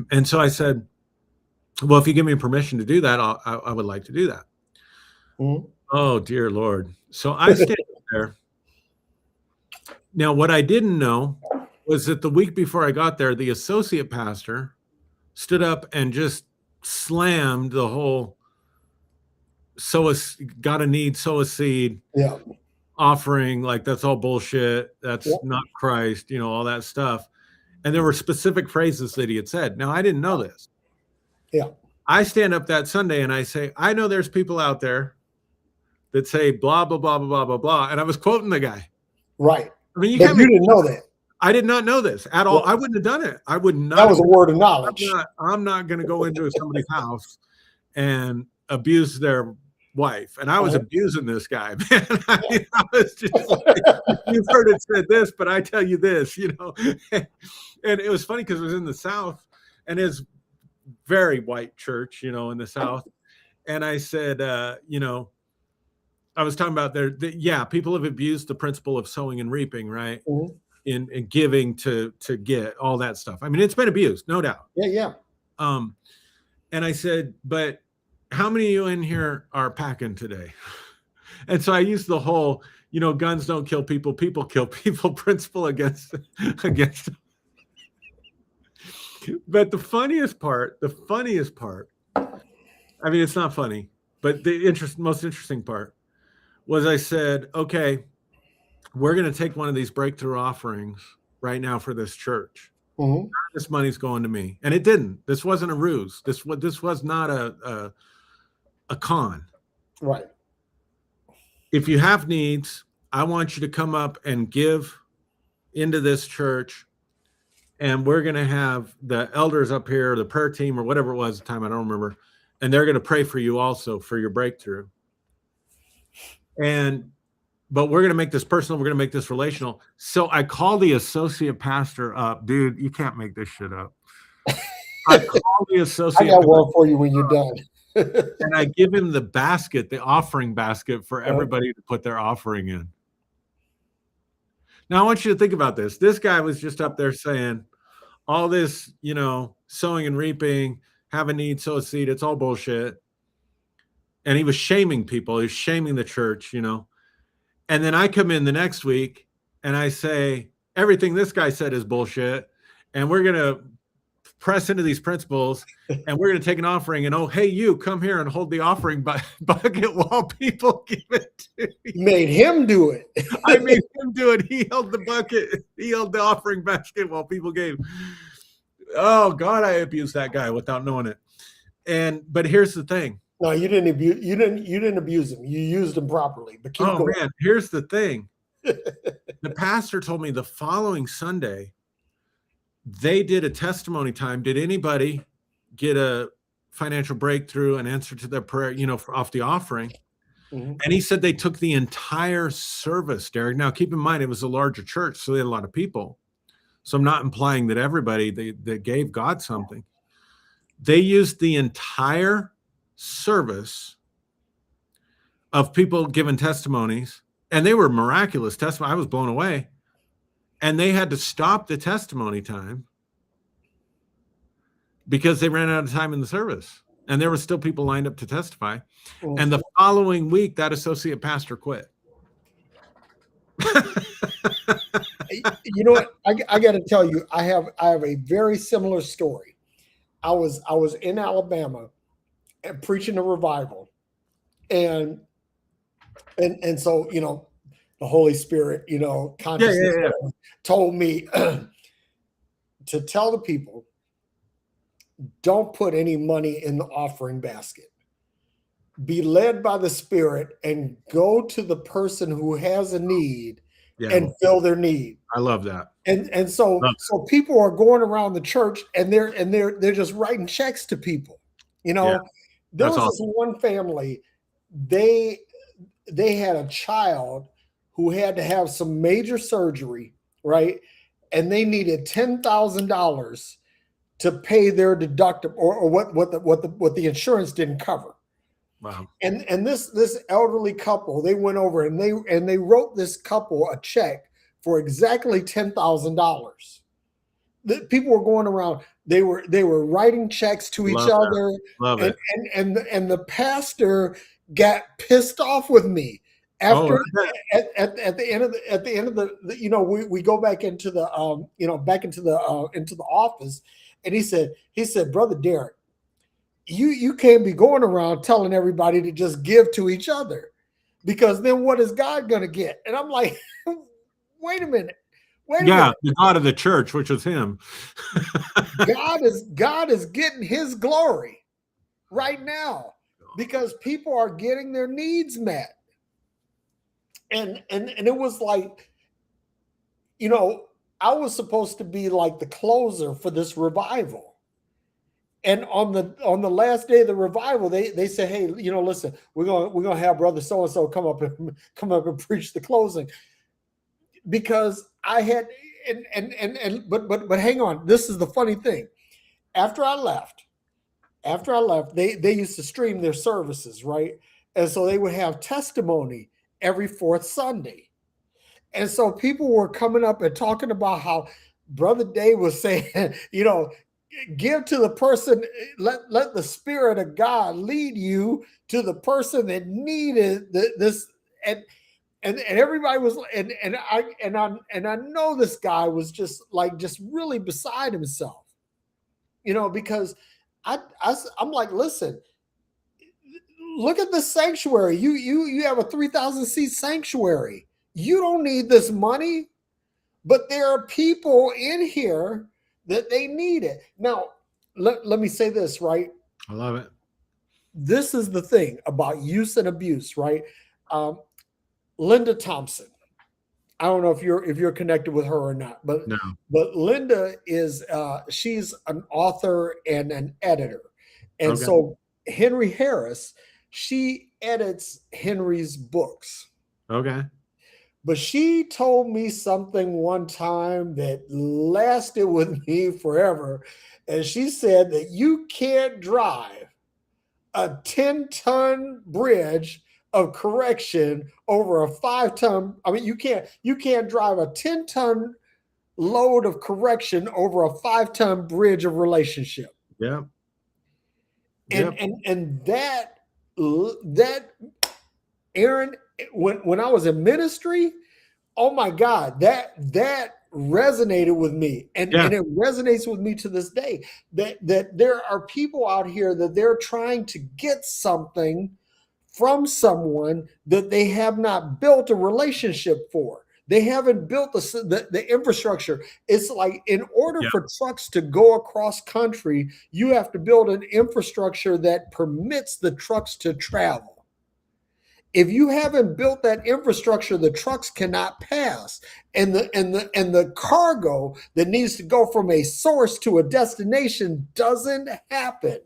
S2: And so I said, well, if you give me permission to do that, I would like to do that. Oh, dear Lord. So I stand there. Now, what I didn't know was that the week before I got there, the associate pastor stood up and just slammed the whole sow a seed offering, like that's all bullshit. That's not Christ, all that stuff. And there were specific phrases that he had said. Now, I didn't know this.
S1: Yeah.
S2: I stand up that Sunday and I say, I know there's people out there that say blah, blah, blah, blah, blah, blah, blah. And I was quoting the guy.
S1: Right.
S2: I mean,
S1: you didn't know that.
S2: I did not know this at all.
S1: Well,
S2: I wouldn't have done it. I would not.
S1: that was a word of
S2: I'm
S1: knowledge.
S2: not going to go into somebody's house and abuse their wife. And I was abusing this guy, man. I mean, I was just like, you've heard it said this, but I tell you this, you know. And it was funny because it was in the South, and it's very white church, you know, in the South. And I said, you know, I was talking about yeah, people have abused the principle of sowing and reaping, right?
S1: Mhm.
S2: In giving to get all that stuff. I mean, it's been abused, no doubt.
S1: Yeah.
S2: And I said, but how many of you in here are packing today? And so I used the whole, you know, guns don't kill people, people kill people principle against. But the funniest part, I mean, it's not funny, but the most interesting part was I said, okay, we're going to take one of these breakthrough offerings right now for this church.
S1: Mm-hmm.
S2: This money's going to me. And it didn't. This wasn't a ruse. This was not a con.
S1: Right.
S2: If you have needs, I want you to come up and give into this church. And we're going to have the elders up here, the prayer team, or whatever it was at the time, I don't remember. And they're going to pray for you also for your breakthrough. But we're going to make this personal. We're going to make this relational. So I call the associate pastor up. Dude, you can't make this shit up. I call the associate.
S1: I got one for you when you're done.
S2: And I give him the basket, the offering basket for everybody to put their offering in. Now I want you to think about this. This guy was just up there saying all this, you know, sowing and reaping, have a need, sow a seed. It's all bullshit. And he was shaming people. He was shaming the church, you know. And then I come in the next week and I say, everything this guy said is bullshit. And we're going to press into these principles and we're going to take an offering. And, oh, hey, you come here and hold the offering bucket while people give it to you.
S1: Made him do it.
S2: I made him do it. He held the bucket. He held the offering basket while people gave. Oh, God, I abused that guy without knowing it. But here's the thing.
S1: No, you didn't abuse. You didn't abuse him. You used him properly. But keep going.
S2: Man, here's the thing. The pastor told me the following Sunday they did a testimony time. Did anybody get a financial breakthrough, an answer to their prayer, you know, off the offering? Mm-hmm. And he said they took the entire service, Derrick. Now, keep in mind, it was a larger church, so they had a lot of people. So I'm not implying that everybody that gave God something. They used the entire service of people giving testimonies, and they were miraculous testimony. I was blown away. And they had to stop the testimony time because they ran out of time in the service. And there were still people lined up to testify. Mm-hmm. And the following week, that associate pastor quit.
S1: You know what? I got to tell you, I have a very similar story. I was in Alabama and preaching a revival, and so, you know, the Holy Spirit, you know, consciousness told me to tell the people, don't put any money in the offering basket. Be led by the Spirit and go to the person who has a need and fill their need.
S2: I love that.
S1: And so people are going around the church and they're just writing checks to people. You know, there was this one family, they had a child who had to have some major surgery, right? And they needed $10,000 to pay their deductible or what the insurance didn't cover.
S2: Wow.
S1: And this elderly couple, they went over and they wrote this couple a check for exactly $10,000. The people were going around, they were writing checks to each other.
S2: Love it.
S1: And the pastor got pissed off with me. After at the end of the you know, we go back into the into the office, and he said, Brother Derrick, you can't be going around telling everybody to just give to each other, because then what is God gonna get? And I'm like, wait a minute.
S2: The God of the church, which was him.
S1: God is getting his glory right now because people are getting their needs met. And it was like, you know, I was supposed to be like the closer for this revival. And on the last day of the revival, they said, "Hey, listen, we're gonna have brother so and so come up and preach the closing," because I had but hang on, this is the funny thing. After I left, they used to stream their services, right? And so they would have testimony every fourth Sunday. And so people were coming up and talking about how Brother Dave was saying, give to the person, let the Spirit of God lead you to the person that needed this. And everybody was, and I know this guy was just really beside himself, because I'm like, listen, look at the sanctuary. You have a 3,000 seat sanctuary. You don't need this money, but there are people in here that they need it. Now, let me say this, right?
S2: I love it.
S1: This is the thing about use and abuse, right? Linda Thompson. I don't know if you're connected with her or not, but
S2: No.
S1: but Linda is she's an author and an editor, and
S2: Okay.
S1: so Henry Harris, she edits Henry's books.
S2: Okay.
S1: But she told me something one time that lasted with me forever, and she said that you can't drive a 10-ton bridge of correction over a 5-ton. I mean, you can't drive a 10-ton load of correction over a 5-ton bridge of relationship.
S2: Yeah.
S1: And that Aaron, when I was in ministry, oh my God, that resonated with me, and it resonates with me to this day. That there are people out here that they're trying to get something from someone that they have not built a relationship for. They haven't built the infrastructure. It's like, in order for trucks to go across country, you have to build an infrastructure that permits the trucks to travel. If you haven't built that infrastructure, the trucks cannot pass, and the cargo that needs to go from a source to a destination doesn't happen.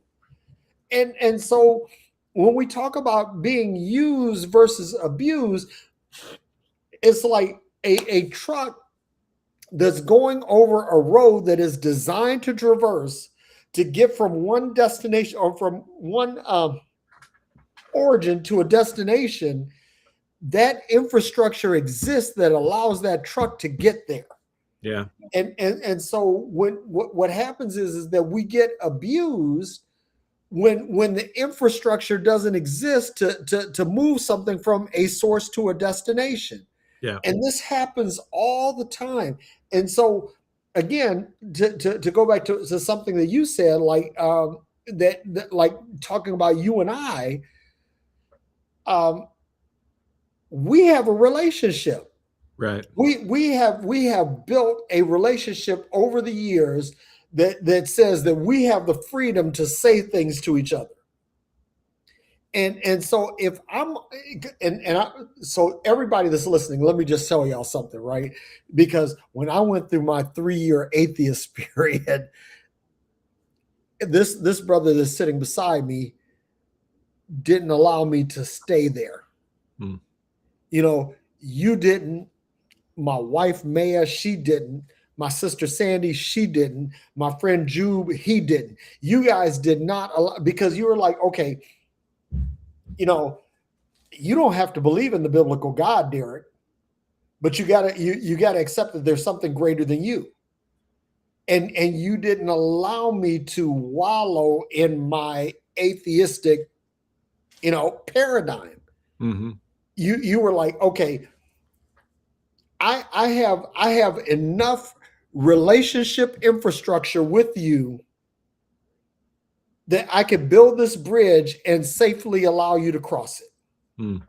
S1: And so when we talk about being used versus abused, it's like a truck that's going over a road that is designed to traverse to get from one destination, or from one origin to a destination. That infrastructure exists that allows that truck to get there.
S2: Yeah.
S1: And so what happens is that we get abused when the infrastructure doesn't exist to move something from a source to a destination.
S2: Yeah.
S1: And this happens all the time. And so again, to go back to something that you said, like that like talking about you and I, we have a relationship.
S2: Right.
S1: We have built a relationship over the years that says that we have the freedom to say things to each other. And so if I'm so everybody that's listening, let me just tell y'all something, right? Because when I went through my 3-year atheist period, this brother that's sitting beside me didn't allow me to stay there. You didn't. My wife Maya, she didn't. My sister Sandy, she didn't. My friend Jube, he didn't. You guys did not allow, because you were like, okay, you don't have to believe in the biblical God, Derrick, but you gotta accept that there's something greater than you. And you didn't allow me to wallow in my atheistic, paradigm.
S2: Mm-hmm.
S1: You were like, okay, I have enough relationship infrastructure with you that I could build this bridge and safely allow you to cross it.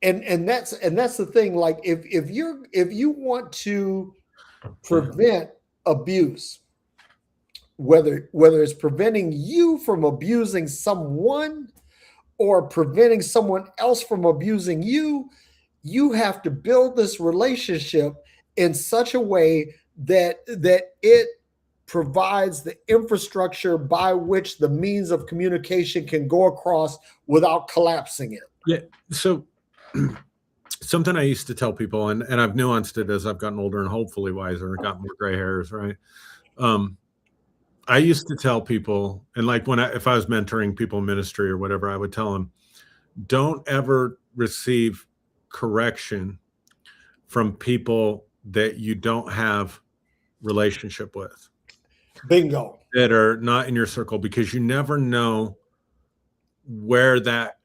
S1: And that's the thing. Like if you want to prevent abuse, whether it's preventing you from abusing someone or preventing someone else from abusing you, you have to build this relationship in such a way that it provides the infrastructure by which the means of communication can go across without collapsing it.
S2: Yeah. So something I used to tell people, and I've nuanced it as I've gotten older and hopefully wiser and got more gray hairs, right? I used to tell people, and like if I was mentoring people in ministry or whatever, I would tell them, don't ever receive correction from people that you don't have relationship with.
S1: Bingo.
S2: That are not in your circle, because you never know where that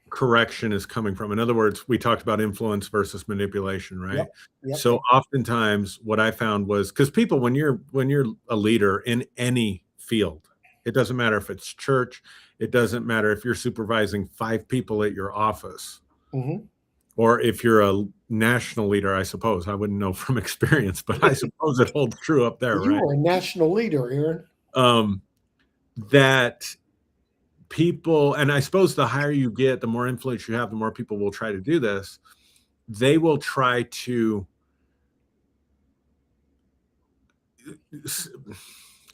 S2: correction is coming from. In other words, we talked about influence versus manipulation, right?
S1: Yep.
S2: So oftentimes what I found was, because people, when you're a leader in any field, it doesn't matter if it's church, it doesn't matter if you're supervising 5 people at your office, or if you're a national leader. I suppose I wouldn't know from experience, but I suppose it holds true up there.
S1: You
S2: right?
S1: are a national leader, Aaron.
S2: That people, and I suppose the higher you get, the more influence you have, the more people will try to do this. They will try to,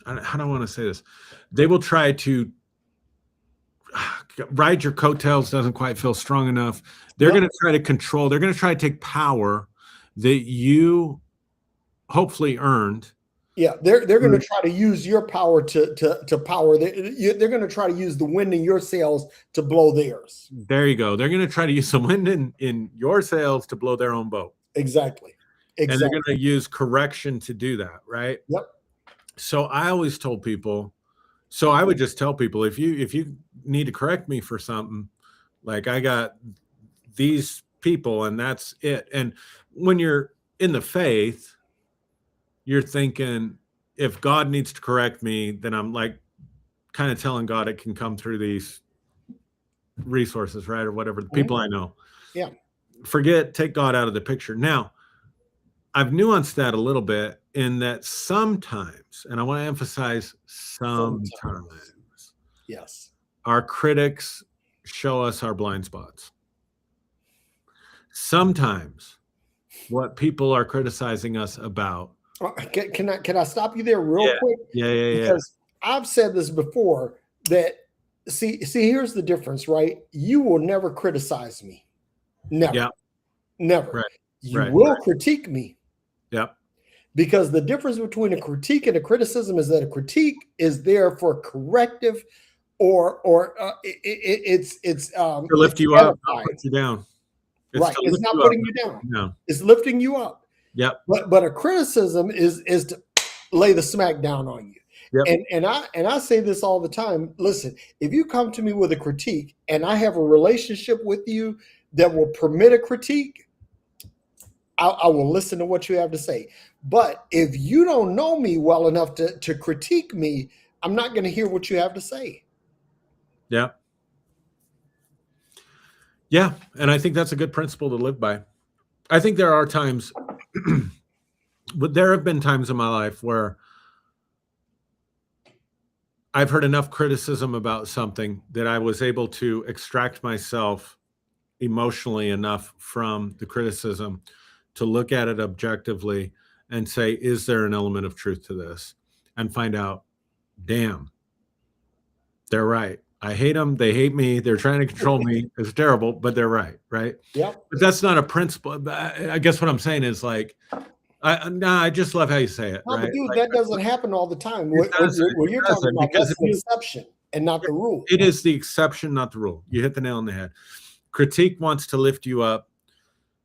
S2: how do I want to say this? They will try to ride your coattails, doesn't quite feel strong enough. They're going to try to control, they're going to try to take power that you hopefully earned.
S1: Yeah, they're going to try to use your power to power. They're going to try to use the wind in your sails to blow theirs.
S2: There you go. They're going to try to use some wind in your sails to blow their own boat.
S1: Exactly.
S2: And they're going to use correction to do that, right?
S1: Yep.
S2: So I always told people, so I would just tell people, if you need to correct me for something, like, I got these people and that's it. And when you're in the faith, you're thinking, if God needs to correct me, then I'm like kind of telling God it can come through these resources, right? Or whatever, the people I know.
S1: Yeah.
S2: Take God out of the picture. Now, I've nuanced that a little bit in that sometimes, and I want to emphasize sometimes,
S1: yes,
S2: our critics show us our blind spots. Sometimes what people are criticizing us about.
S1: Can I stop you there real quick?
S2: Yeah.
S1: Because I've said this before, that see, here's the difference, right? You will never criticize me. Never.
S2: Yeah.
S1: Never.
S2: Right.
S1: You will critique me.
S2: Yep.
S1: Because the difference between a critique and a criticism is that a critique is there for corrective, or it's
S2: to lift you up, not put you down.
S1: It's not putting you down.
S2: No.
S1: It's lifting you up.
S2: Yep.
S1: But a criticism is to lay the smack down on you.
S2: Yep.
S1: And I say this all the time. Listen, if you come to me with a critique and I have a relationship with you that will permit a critique, I will listen to what you have to say. But if you don't know me well enough to critique me, I'm not going to hear what you have to say.
S2: Yeah. Yeah. And I think that's a good principle to live by. I think there are times, but there have been times in my life where I've heard enough criticism about something that I was able to extract myself emotionally enough from the criticism to look at it objectively and say, is there an element of truth to this? And find out, damn, they're right. I hate them. They hate me. They're trying to control me. It's terrible, but they're right. Right.
S1: Yeah.
S2: But that's not a principle. I guess what I'm saying is, like, I just love how you say it.
S1: No,
S2: right?
S1: but dude,
S2: like,
S1: that doesn't happen all the time. What you're talking about,
S2: because
S1: that's the exception and not the rule.
S2: It is the exception, not the rule. You hit the nail on the head. Critique wants to lift you up.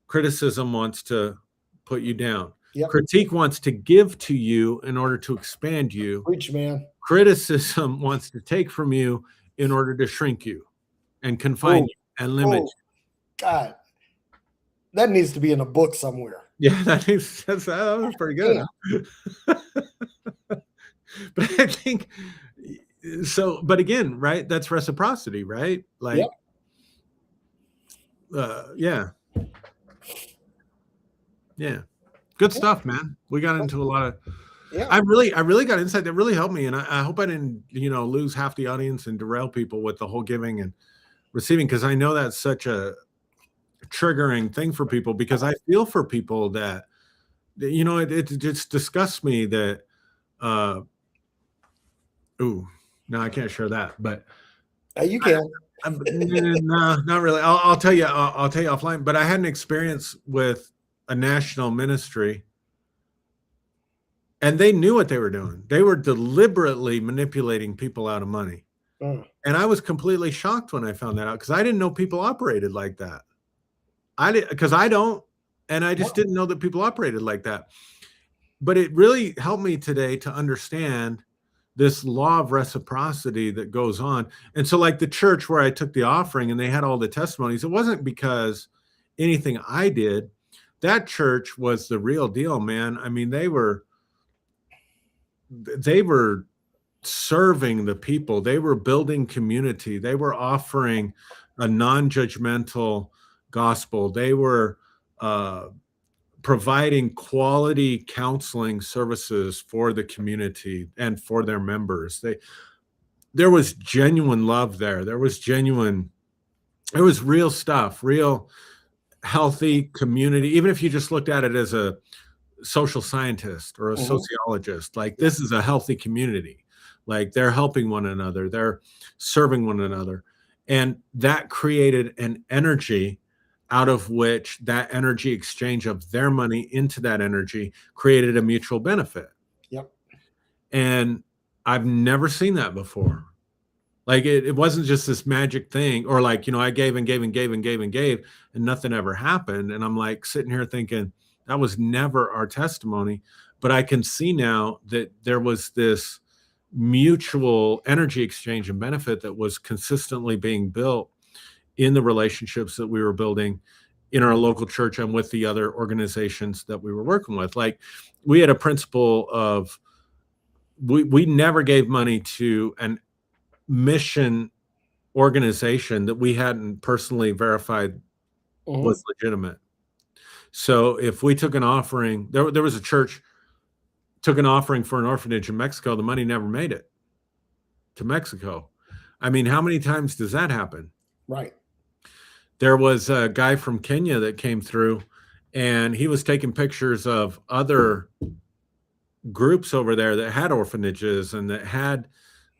S2: Criticism wants to put you down.
S1: Yep.
S2: Critique wants to give to you in order to expand you.
S1: Preach, man.
S2: Criticism wants to take from you in order to shrink you and confine you and limit you.
S1: God, that needs to be in a book somewhere.
S2: Yeah, that was pretty good. But I think so. But again, right? That's reciprocity, right? Like, yeah. Good stuff, man. We got into a lot of. Yeah. I really got insight that really helped me, and I hope I didn't, lose half the audience and derail people with the whole giving and receiving, because I know that's such a triggering thing for people, because I feel for people that you know, it just disgusts me that, ooh, no, I can't share that, but
S1: You can.
S2: no, not really. I'll tell you. I'll tell you offline. But I had an experience with a national ministry, and they knew what they were doing. They were deliberately manipulating people out of money, and I was completely shocked when I found that out because I didn't know people operated like that. I did because I don't, and I just didn't know that people operated like that. But it really helped me today to understand this law of reciprocity that goes on. And so, like the church where I took the offering and they had all the testimonies, it wasn't because anything I did. That church was the real deal, man. I mean, they were serving the people. They were building community. They were offering a non-judgmental gospel. They were providing quality counseling services for the community and for their members. There was genuine love there. There was real stuff, real healthy community. Even if you just looked at it as a social scientist or a sociologist, like this is a healthy community. Like they're helping one another, they're serving one another. And that created an energy out of which that energy exchange of their money into that energy created a mutual benefit.
S1: Yep.
S2: And I've never seen that before. Like it wasn't just this magic thing, or like, you know, I gave and gave and gave and gave and gave and nothing ever happened. And I'm like sitting here thinking that was never our testimony. But I can see now that there was this mutual energy exchange and benefit that was consistently being built in the relationships that we were building in our local church and with the other organizations that we were working with. Like we had a principle of we never gave money to an mission organization that we hadn't personally verified was legitimate. So if we took an offering, there was a church took an offering for an orphanage in Mexico, the money never made it to Mexico. I mean, how many times does that happen?
S1: Right.
S2: There was a guy from Kenya that came through and he was taking pictures of other groups over there that had orphanages and that had,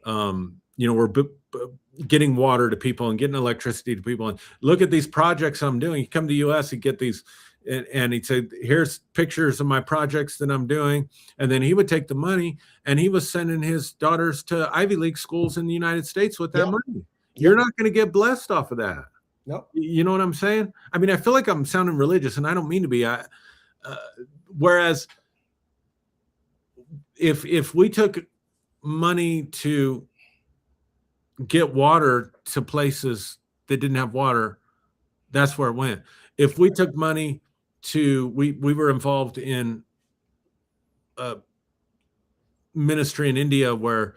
S2: you know, were getting water to people and getting electricity to people. And look at these projects I'm doing. You come to the US, you get these, and he'd say, here's pictures of my projects that I'm doing. And then he would take the money and he was sending his daughters to Ivy League schools in the United States with that money. You're not going to get blessed off of that.
S1: Nope.
S2: You know what I'm saying? I mean, I feel like I'm sounding religious and I don't mean to be. Whereas if we took money to get water to places that didn't have water, that's where it went. If we took money to, we were involved in a ministry in India where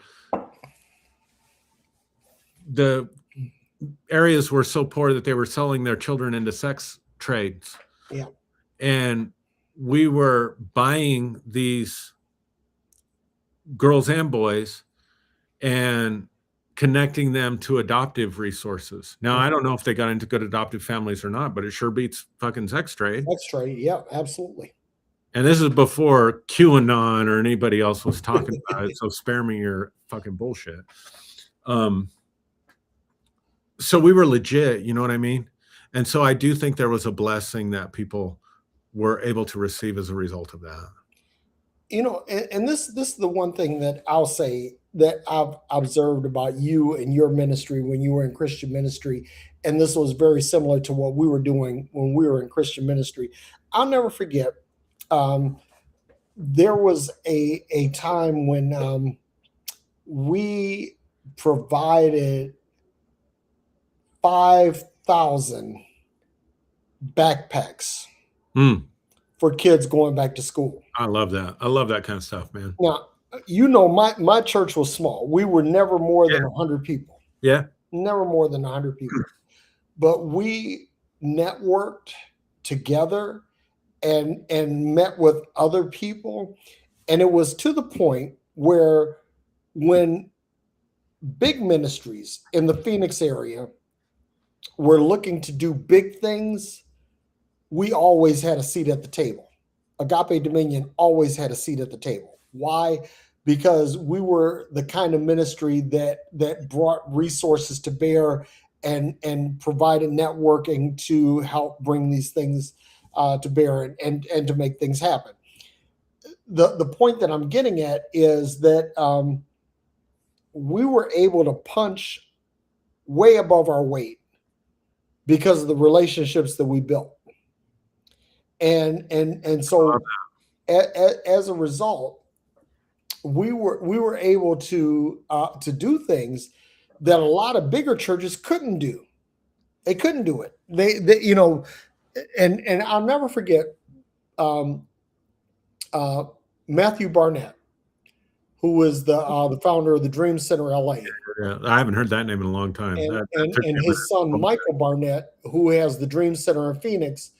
S2: the areas were so poor that they were selling their children into sex trades.
S1: Yeah.
S2: And we were buying these girls and boys and connecting them to adoptive resources. Now, I don't know if they got into good adoptive families or not, but it sure beats fucking sex trade.
S1: Sex trade, yeah, absolutely.
S2: And this is before QAnon or anybody else was talking about it, so spare me your fucking bullshit. So we were legit, you know what I mean? And so I do think there was a blessing that people were able to receive as a result of that.
S1: You know, and this is the one thing that I'll say that I've observed about you and your ministry when you were in Christian ministry, and this was very similar to what we were doing when we were in Christian ministry. I'll never forget. There was a time when we provided 5,000 backpacks for kids going back to school.
S2: I love that. I love that kind of stuff, man.
S1: Now, you know, my church was small. We were never more than 100 people.
S2: Yeah.
S1: Never more than 100 people. But we networked together and met with other people. And it was to the point where when big ministries in the Phoenix area were looking to do big things, we always had a seat at the table. Agape Dominion always had a seat at the table. Why? Because we were the kind of ministry that brought resources to bear and provided networking to help bring these things to bear and to make things happen. The point that I'm getting at is that we were able to punch way above our weight because of the relationships that we built, and so as a result, we were able to do things that a lot of bigger churches couldn't do. They couldn't do it. They and I'll never forget um, Matthew Barnett, who was the founder of the Dream Center LA.
S2: Yeah, I haven't heard that name in a long time.
S1: And his son Michael Barnett, who has the Dream Center in Phoenix,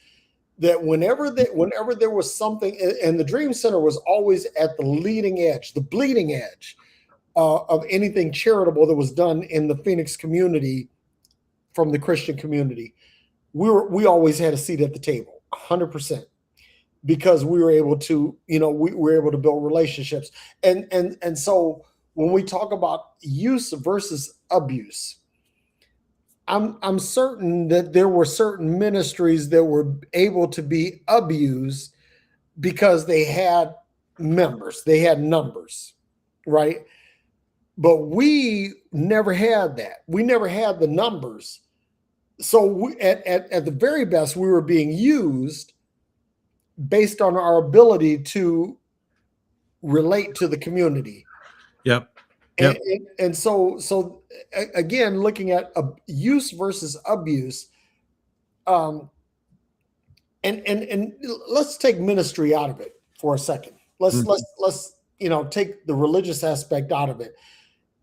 S1: that whenever there was something, and the Dream Center was always at the leading edge, the bleeding edge of anything charitable that was done in the Phoenix community from the Christian community. We always had a seat at the table, 100%, because we were able to, we were able to build relationships. And so when we talk about use versus abuse, I'm certain that there were certain ministries that were able to be abused because they had members, they had numbers, right? But we never had that. We never had the numbers. So we, at the very best, we were being used based on our ability to relate to the community.
S2: Yep. Yep.
S1: And so again, looking at use versus abuse, and let's take ministry out of it for a second. Let's take the religious aspect out of it,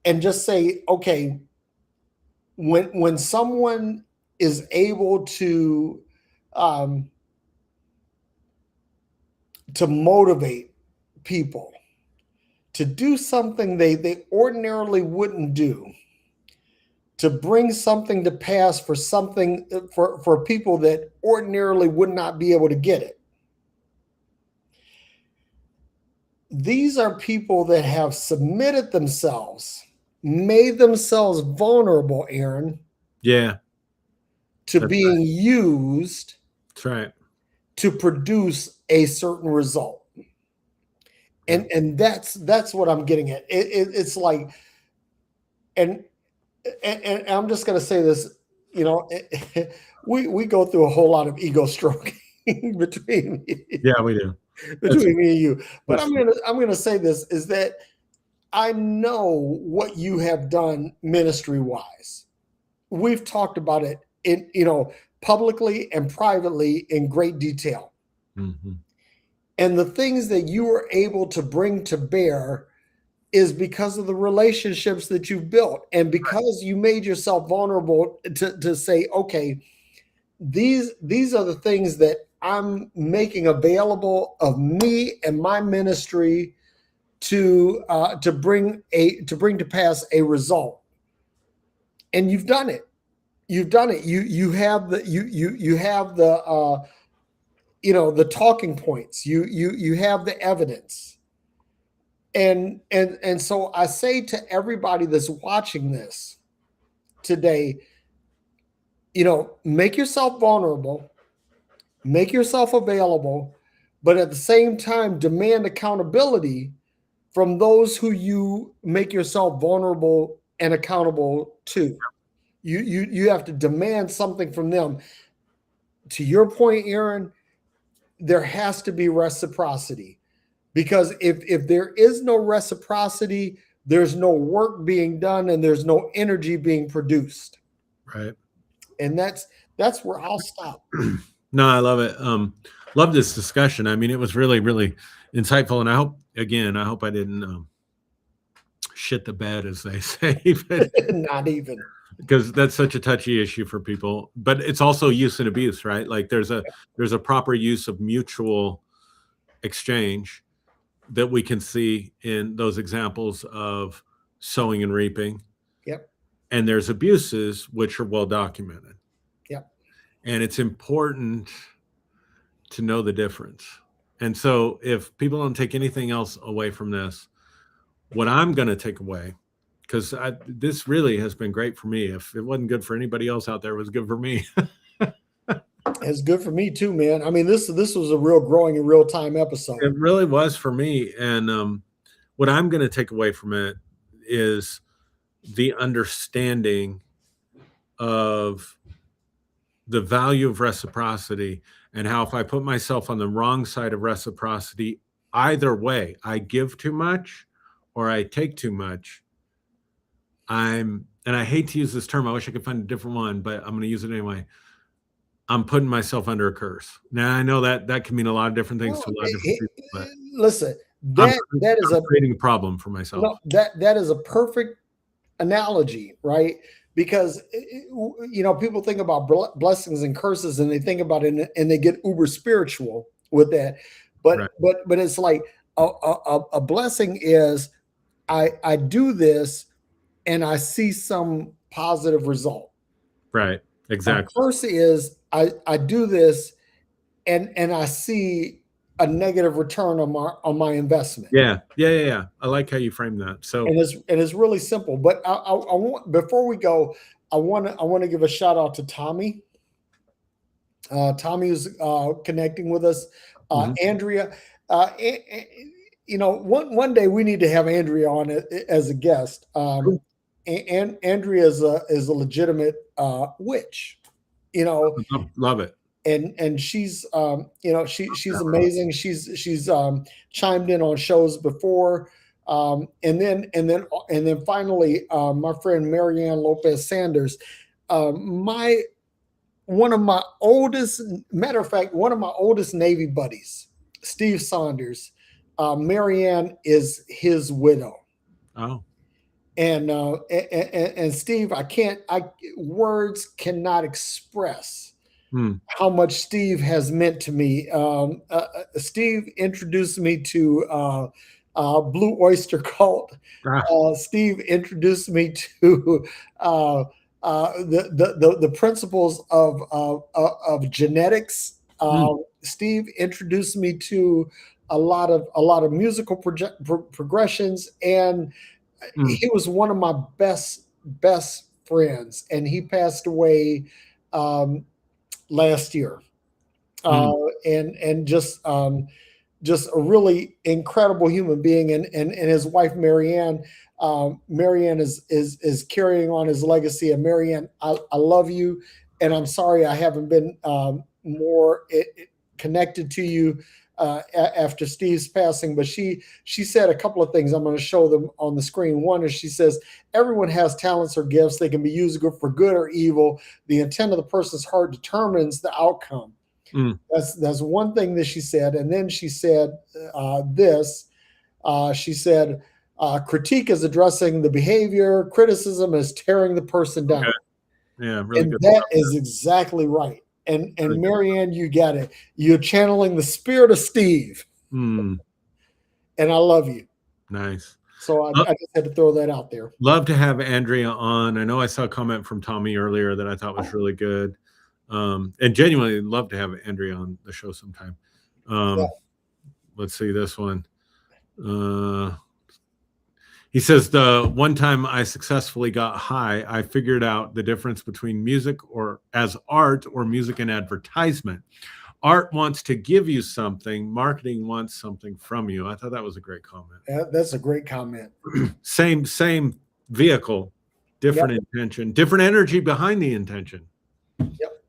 S1: and just say, okay, when someone is able to motivate people to do something they ordinarily wouldn't do, to bring something to pass for something for people that ordinarily would not be able to get it. These are people that have submitted themselves, made themselves vulnerable, Aaron.
S2: Yeah.
S1: To being used.
S2: That's right.
S1: To produce a certain result. And that's what I'm getting at. It's like, and I'm just going to say this, we go through a whole lot of ego stroking between me.
S2: Yeah, we do.
S1: Between me and you. But I'm gonna say this, is that I know what you have done ministry wise. We've talked about it in publicly and privately in great detail.
S2: Mm-hmm.
S1: And the things that you were able to bring to bear is because of the relationships that you've built, and because you made yourself vulnerable to say, okay, these are the things that I'm making available of me and my ministry to bring to pass a result. And you've done it. You've done it. You have the you have the the talking points. You have the evidence. And so I say to everybody that's watching this today, make yourself vulnerable, make yourself available, but at the same time, demand accountability from those who you make yourself vulnerable and accountable to. You have to demand something from them. To your point, Aaron, there has to be reciprocity. Because if there is no reciprocity, there's no work being done and there's no energy being produced.
S2: Right.
S1: And that's where I'll stop.
S2: No, I love it. Love this discussion. I mean, it was really, really insightful. And I hope I didn't shit the bed, as they say. But
S1: not even.
S2: Because that's such a touchy issue for people. But it's also use and abuse, right? Like there's a proper use of mutual exchange that we can see in those examples of sowing and reaping.
S1: Yep.
S2: And there's abuses which are well documented.
S1: Yep.
S2: And it's important to know the difference And so if people don't take anything else away from this, what I'm going to take away, because this really has been great for me. If it wasn't good for anybody else out there, it was good for me.
S1: It's good for me too, man. I mean, this was a real growing in real time episode.
S2: It really was for me. And what I'm going to take away from it is the understanding of the value of reciprocity, and how if I put myself on the wrong side of reciprocity, either way, I give too much or I take too much. And I hate to use this term, I wish I could find a different one, but I'm going to use it anyway. I'm putting myself under a curse. Now I know that can mean a lot of different things to a lot of different people, but
S1: listen,
S2: I'm
S1: creating
S2: a problem for myself.
S1: No, that is a perfect analogy, right? Because people think about blessings and curses, and they think about it, and they get uber spiritual with that. But
S2: Right.
S1: but it's like a blessing is I do this and I see some positive result.
S2: Right. Exactly.
S1: A curse is I do this and I see a negative return on my investment.
S2: Yeah. I like how you frame that. So
S1: And it's really simple. But I want, before we go, I want to give a shout out to Tommy. Tommy is connecting with us. Andrea, one day we need to have Andrea on as a guest. And Andrea is a legitimate witch.
S2: Love it.
S1: And she's she's amazing. She's chimed in on shows before. And then finally, my friend Marianne Lopez Sanders, one of my oldest Navy buddies, Steve Saunders. Marianne is his widow.
S2: Oh.
S1: And Steve, words cannot express how much Steve has meant to me. Steve introduced me to Blue Oyster Cult. Steve introduced me to the principles of genetics. Steve introduced me to a lot of musical progressions, and he was one of my best friends, and he passed away last year. And just a really incredible human being, and his wife Marianne. Marianne is carrying on his legacy. And Marianne, I love you, and I'm sorry I haven't been more connected to you after Steve's passing. But she said a couple of things. I'm going to show them on the screen. One is she says, everyone has talents or gifts. They can be used for good or evil. The intent of the person's heart determines the outcome. That's one thing that she said. And then she said this. She said, critique is addressing the behavior. Criticism is tearing the person down.
S2: Okay. Yeah, really
S1: and
S2: good.
S1: That is exactly right. And really Marianne, you got it. You're channeling the spirit of Steve. And I love you.
S2: Nice.
S1: So I just had to throw that out there.
S2: Love to have Andrea on. I know I saw a comment from Tommy earlier that I thought was really good. And genuinely love to have Andrea on the show sometime. Let's see this one. He says, the one time I successfully got high, I figured out the difference between music or as art or music and advertisement. Art wants to give you something. Marketing wants something from you. I thought that was a great comment.
S1: That's a great comment.
S2: Same vehicle, different intention, different energy behind the intention.
S1: Yep.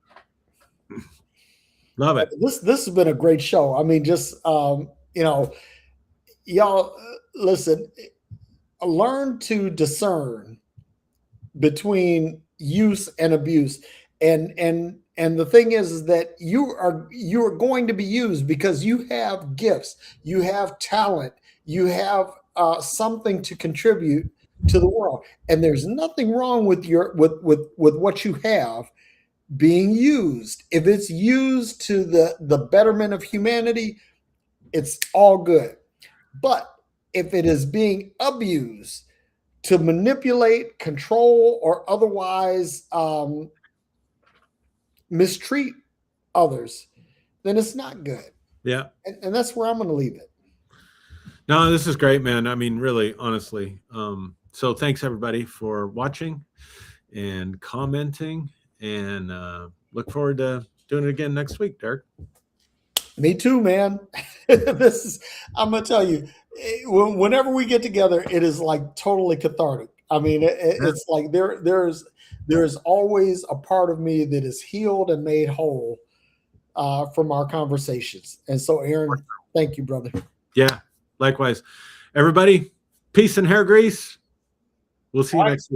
S2: Love it.
S1: This has been a great show. I mean, just y'all listen. Learn to discern between use and abuse, and the thing is that you are going to be used because you have gifts, you have talent, you have something to contribute to the world, and there's nothing wrong with with what you have being used. If it's used to the betterment of humanity, it's all good. But if it is being abused to manipulate, control, or otherwise mistreat others, then it's not good.
S2: Yeah.
S1: And that's where I'm going to leave it.
S2: No, this is great, man. I mean, really, honestly. So thanks everybody for watching and commenting, and look forward to doing it again next week, Derrick.
S1: Me too, man. This is, I'm going to tell you, whenever we get together, it is like totally cathartic. I mean, it's like there's always a part of me that is healed and made whole from our conversations. And so, Aaron, thank you, brother.
S2: Yeah, likewise. Everybody, peace and hair grease. We'll see you next week.